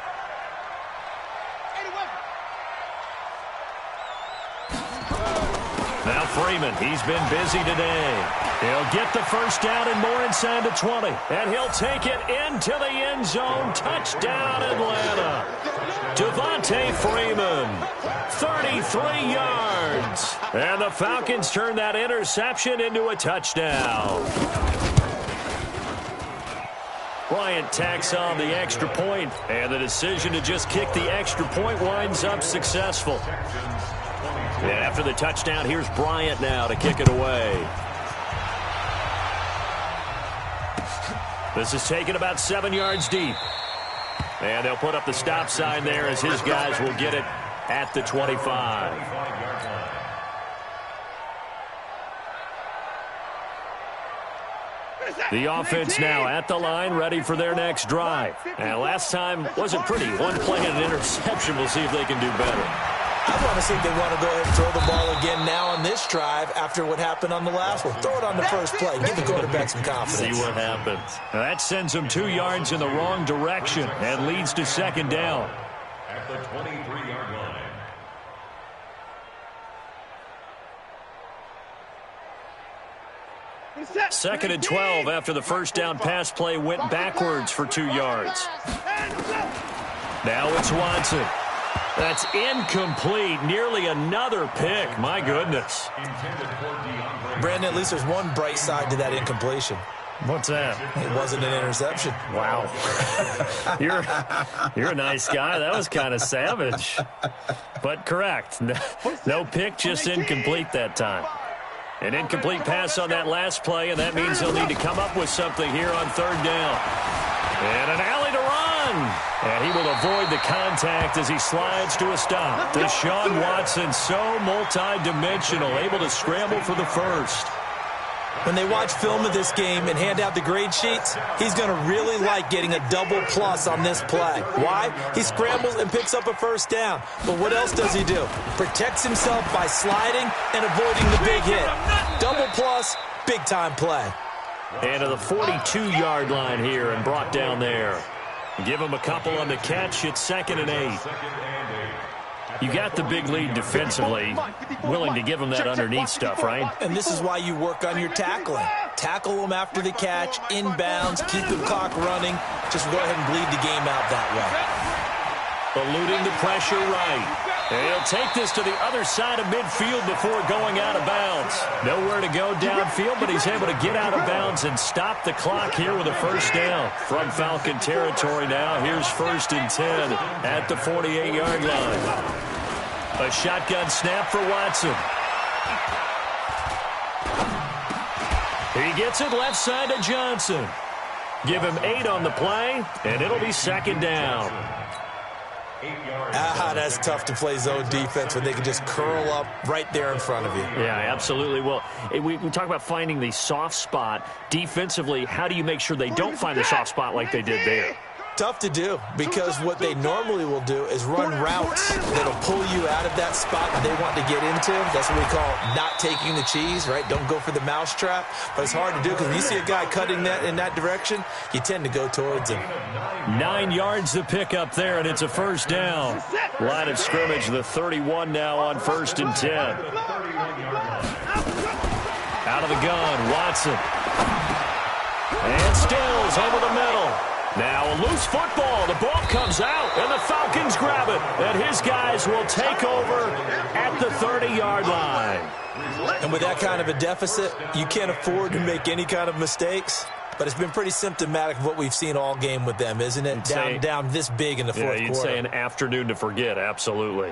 Now Freeman, he's been busy today. He'll get the first down and more inside the 20. And he'll take it into the end zone. Touchdown, Atlanta. Devontae Freeman, 33 yards. And the Falcons turn that interception into a touchdown. Bryant tacks on the extra point, and the decision to just kick the extra point winds up successful. And after the touchdown, here's Bryant now to kick it away. This is taken about 7 yards deep. And they'll put up the stop sign there as his guys will get it at the 25. The offense now at the line, ready for their next drive. And last time wasn't pretty. One play and an interception. We'll see if they can do better. I want to see if they want to go ahead and throw the ball again now on this drive after what happened on the last one. Throw it on the first play. Give the quarterback some confidence. See what happens. That sends them 2 yards in the wrong direction and leads to second down. At the 23-yard line. Second and 12 after the first down pass play went backwards for 2 yards. Now it's Watson. That's incomplete. Nearly another pick. My goodness. Brandon, at least there's one bright side to that incompletion. What's that? It wasn't an interception. Wow. You're a nice guy. That was kind of savage. But correct. No pick, just incomplete that time. An incomplete pass on that last play, and that means they'll need to come up with something here on third down. And an alley to run. And he will avoid the contact as he slides to a stop. Deshaun Watson, so multi-dimensional, able to scramble for the first. When they watch film of this game and hand out the grade sheets, he's going to really like getting a double plus on this play. Why? He scrambles and picks up a first down. But what else does he do? Protects himself by sliding and avoiding the big hit. Double plus, big-time play. And to the 42-yard line here and brought down there. Give him a couple on the catch. It's 2nd and 8. You got the big lead defensively, willing to give them that underneath stuff, right? And this is why you work on your tackling. Tackle them after the catch, inbounds, keep the clock running. Just go ahead and bleed the game out that way. Eluding the pressure right. And he'll take this to the other side of midfield before going out of bounds. Nowhere to go downfield, but he's able to get out of bounds and stop the clock here with a first down. From Falcon territory now, here's 1st and 10 at the 48-yard line. A shotgun snap for Watson. He gets it left side to Johnson. Give him 8 on the play, and it'll be 2nd down. That's tough to play zone defense when they can just curl up right there in front of you. Yeah, absolutely. Well, we talk about finding the soft spot. Defensively, how do you make sure they don't find the soft spot like they did there? Tough to do, because what they normally will do is run routes that'll pull you out of that spot that they want to get into. That's what we call not taking the cheese, right? Don't go for the mousetrap. But it's hard to do because when you see a guy cutting that in that direction, you tend to go towards him. 9 yards to pick up there, and it's a first down. Line of scrimmage, the 31 now on 1st and 10. Out of the gun, Watson. And Stills over the middle. Now a loose football. The ball comes out, and the Falcons grab it. And his guys will take over at the 30-yard line. And with that kind of a deficit, you can't afford to make any kind of mistakes. But it's been pretty symptomatic of what we've seen all game with them, isn't it? Down this big in the fourth quarter. Yeah, you'd say an afternoon to forget, absolutely.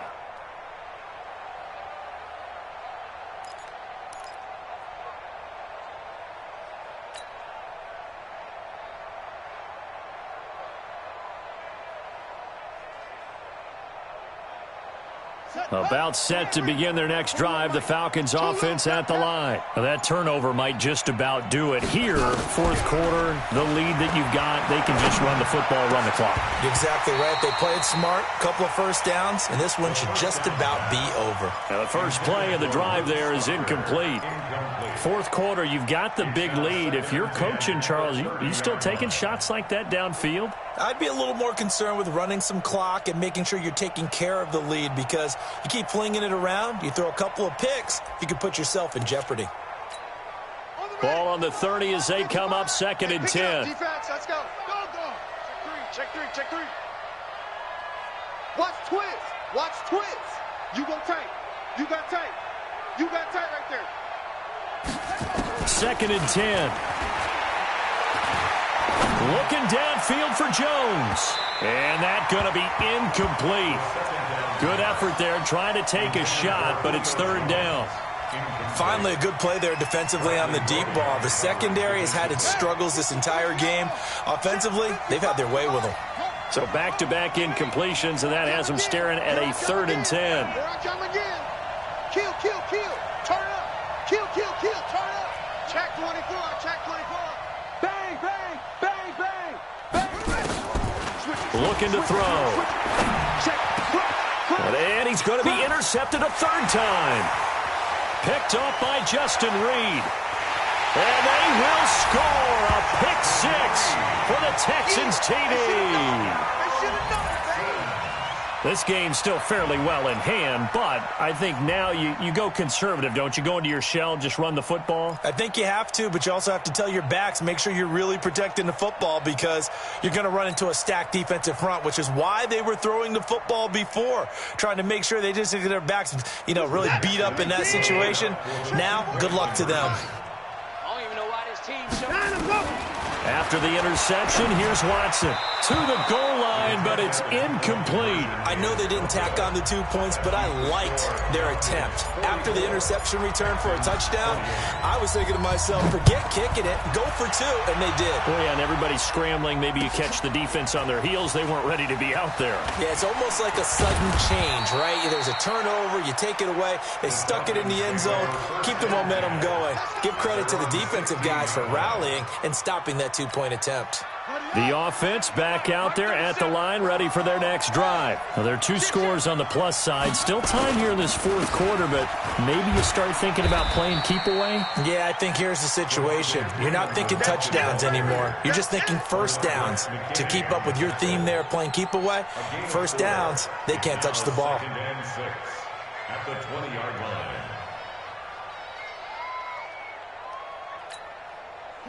About set to begin their next drive, the Falcons offense at the line. Now that turnover might just about do it here. Fourth quarter, the lead that you've got, they can just run the football, run the clock. Exactly right. They played smart, couple of first downs, and this one should just about be over. Now the first play of the drive there is incomplete. Fourth quarter, you've got the big lead. If you're coaching, Charles, you still taking shots like that downfield? I'd be a little more concerned with running some clock and making sure you're taking care of the lead, because you keep flinging it around, you throw a couple of picks, you can put yourself in jeopardy. Ball on the 30 as they come up 2nd and 10. Defense, let's go. Go, go. Check three. Watch twist. Watch twist. You go tight. You got tight. You got tight right there. 2nd and 10. Looking downfield for Jones. And that's going to be incomplete. Good effort there, trying to take a shot, but it's 3rd down. Finally, a good play there defensively on the deep ball. The secondary has had its struggles this entire game. Offensively, they've had their way with them. So back-to-back incompletions, and that has them staring at a 3rd and 10. Here I come again. Kill. Turn up. Kill. Turn up. Check 24. Bang. Looking to throw. And he's going to be intercepted a 3rd time. Picked off by Justin Reed. And they will score a pick 6 for the Texans TD. This game's still fairly well in hand, but I think now you go conservative, don't you? Go into your shell, just run the football? I think you have to, but you also have to tell your backs, make sure you're really protecting the football, because you're going to run into a stacked defensive front, which is why they were throwing the football before, trying to make sure they just get their backs, really beat up in that situation. Now, good luck to them. I don't even know why this team showed After the interception, here's Watson to the goal line, but it's incomplete. I know they didn't tack on the 2 points, but I liked their attempt. After the interception return for a touchdown, I was thinking to myself, forget kicking it, go for 2, and they did. Oh, yeah, and everybody's scrambling. Maybe you catch the defense on their heels. They weren't ready to be out there. Yeah, it's almost like a sudden change, right? There's a turnover, you take it away, they stuck it in the end zone, keep the momentum going. Give credit to the defensive guys for rallying and stopping that 2-point attempt. The offense back out there at the line, ready for their next drive. Now, there are 2 scores on the plus side. Still time here in this fourth quarter, but maybe you start thinking about playing keep away? Yeah, I think here's the situation. You're not thinking touchdowns anymore. You're just thinking first downs. To keep up with your theme there, playing keep away, first downs, they can't touch the ball. At the 20-yard line.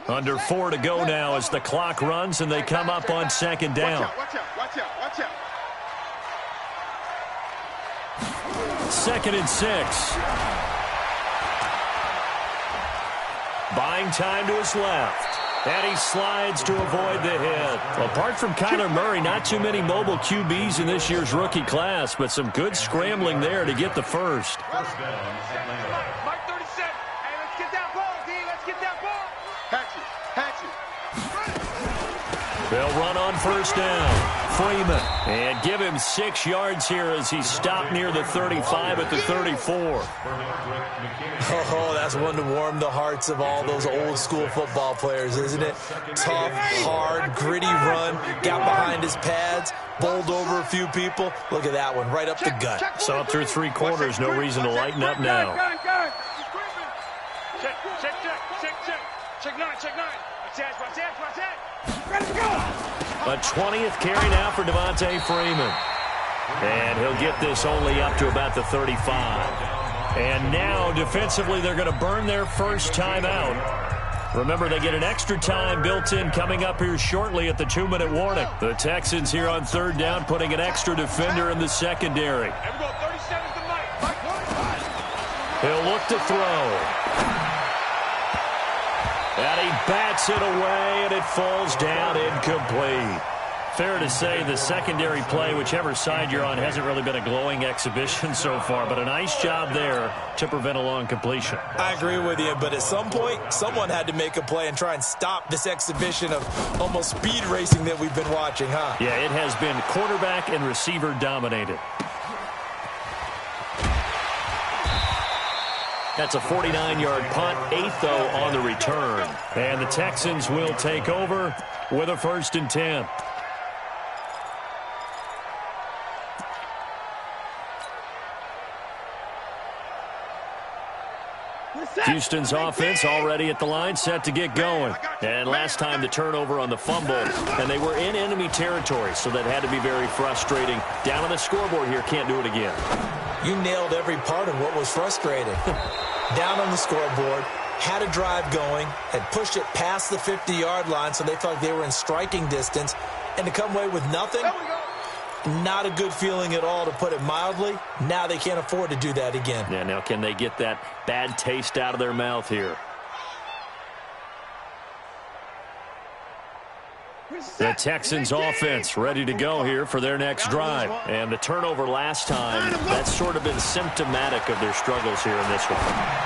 Under 4 to go now as the clock runs and they come up on second down. Watch out. 2nd and 6. Buying time to his left. And he slides to avoid the hit. Apart from Kyler Murray, not too many mobile QBs in this year's rookie class, but some good scrambling there to get the first. First down, Atlanta. Mike 37. Hey, let's get that ball, D. Let's get that ball. Hatchet. They'll run on first down. Freeman. And give him 6 yards here as he's stopped near the 35 at the 34. Oh, that's one to warm the hearts of all those old school football players, isn't it? Tough, hard, gritty run, got behind his pads, bowled over a few people. Look at that one, right up the gut. Saw through 3 quarters, no reason to lighten up now. Check 9. A 20th carry now for Devontae Freeman. And he'll get this only up to about the 35. And now, defensively, they're going to burn their first time out. Remember, they get an extra time built in coming up here shortly at the 2-minute warning. The Texans here on 3rd down putting an extra defender in the secondary. He'll look to throw. And he bats it away, and it falls down incomplete. Fair to say the secondary play, whichever side you're on, hasn't really been a glowing exhibition so far, but a nice job there to prevent a long completion. I agree with you, but at some point, someone had to make a play and try and stop this exhibition of almost speed racing that we've been watching, huh? Yeah, it has been quarterback and receiver dominated. That's a 49-yard punt, 8th, though, on the return. And the Texans will take over with a 1st and 10. Houston's offense already at the line, set to get going. And last time the turnover on the fumble, and they were in enemy territory, so that had to be very frustrating. Down on the scoreboard here, can't do it again. You nailed every part of what was frustrating. Down on the scoreboard, had a drive going, had pushed it past the 50-yard line so they thought they were in striking distance, and to come away with nothing, not a good feeling at all, to put it mildly. Now they can't afford to do that again. Yeah, now can they get that bad taste out of their mouth here? The Texans offense ready to go here for their next drive. And the turnover last time, that's sort of been symptomatic of their struggles here in this one.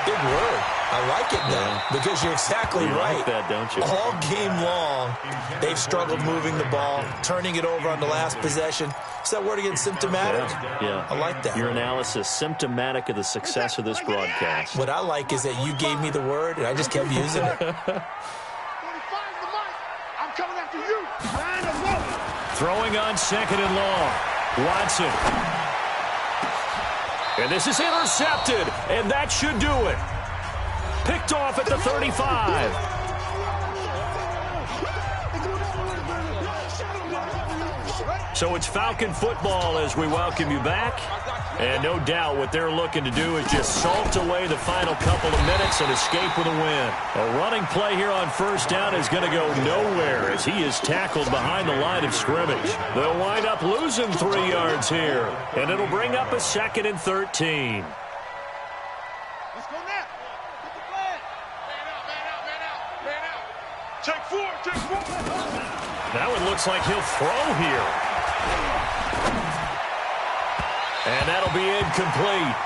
Big word. I like it now, because you're exactly right. You like that, don't you? All game long, they've struggled moving the ball, turning it over on the last possession. Is that word again, symptomatic? Yeah. I like that. Your analysis, symptomatic of the success of this broadcast. What I like is that you gave me the word, and I just kept using it. Throwing on 2nd and long. Watson. And this is intercepted, and that should do it. Picked off at the 35. So it's Falcon football as we welcome you back. And no doubt what they're looking to do is just salt away the final couple of minutes and escape with a win. A running play here on 1st down is going to go nowhere as he is tackled behind the line of scrimmage. They'll wind up losing 3 yards here, and it'll bring up a 2nd and 13. Take four. That one looks like he'll throw here. And that'll be incomplete.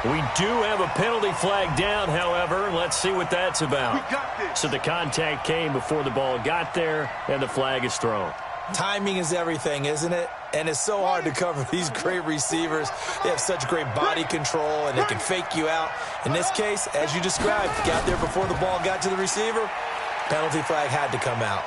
We do have a penalty flag down, however. Let's see what that's about. So the contact came before the ball got there, and the flag is thrown. Timing is everything, isn't it? And it's so hard to cover these great receivers. They have such great body control, and they can fake you out. In this case, as you described, got there before the ball got to the receiver. Penalty flag had to come out.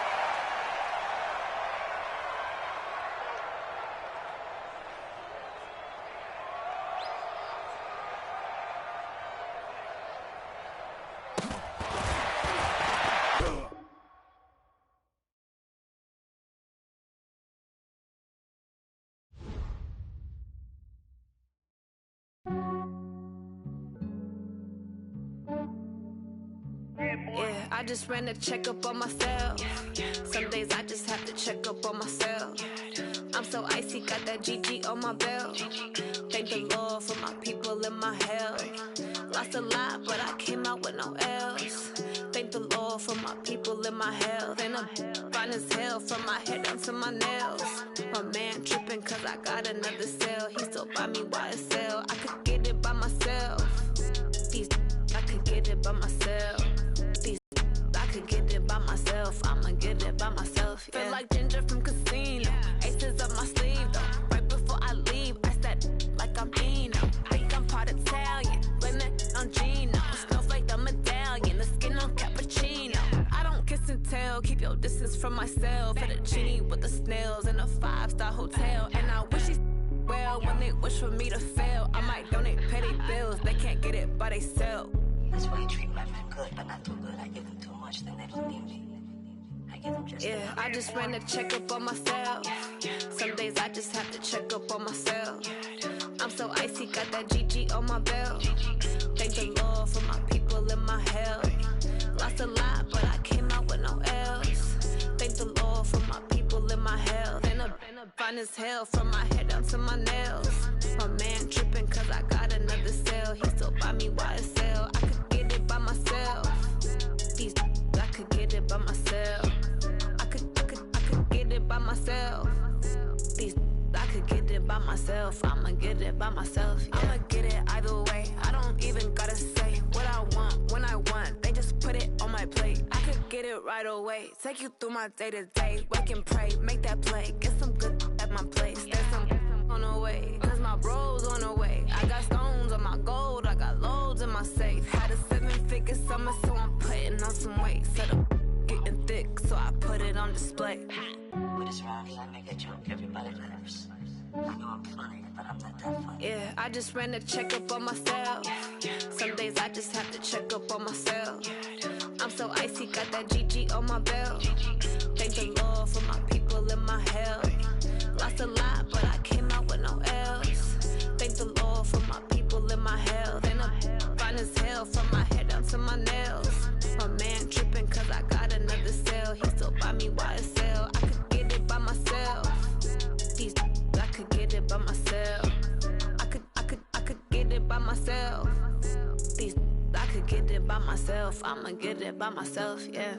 Yeah, I just ran a checkup on myself. Some days I just have to check up on myself. I'm so icy, got that GG on my belt. Thank the Lord for my people in my health. Lost a lot, but I came out with no L's. Thank the Lord for my people in my health. And I'm fine as hell from my head down to my nails. My man tripping cause I got another cell. He still buy me YSL. I could get it by myself. These I could get it by myself. I could get it by myself, I'ma get it by myself, yeah. Feel like Ginger from Casino, aces up my sleeve, though. Right before I leave, I said like I'm Eno. Think I'm part Italian, blame that on Gino. Smells like the medallion, the skin on cappuccino. I don't kiss and tell, keep your distance from myself. Fettuccine with the snails in a 5-star hotel. And I wish these well, when they wish for me to fail, I might donate petty bills, they can't get it by themselves. That's why you treat my men good, but not too good. I give them too much, then they don't need me. I give them just yeah, I just ran a checkup on myself. Some days I just have to check up on myself. I'm so icy, got that GG on my belt. Thank the Lord for my people in my health. Lost a lot, but I came out with no L's. Thank the Lord for my people in my health. And I'm fine as hell from my head down to my nails. My man tripping cause I got another cell. He still buy me YSL. I could get it by myself. These I could get it by myself. I could get it by myself. These I could get it by myself. I'ma get it by myself. Yeah. I'ma get it either way. I don't even gotta say what I want when I want. They just put it on my plate. I could get it right away. Take you through my day to day. Wake and pray, make that play. Get some good at my place. There's some on the way, cause my bro's on the way. I got stones on my gold, I got loads in my safe. Had a 7-figure summer, so I'm putting on some weight. Set up getting thick, so I put it on display. with this round, I make a joke, everybody laughs. I know I'm funny, but I'm not that funny. Yeah, I just ran a checkup on myself. Some days I just have to check up on myself. I'm so icy, got that GG on my belt. Thank the Lord for my people in my health. Lost a lot, but I came out with no L's. Thank the Lord for my people in my health. And I'm fine as hell from my head down to my nails. My man tripping cause I got another cell. He still buy me YSL. I could get it by myself. These I could get it by myself. I could get it by myself. These I could get it by myself. I'ma get it by myself, yeah.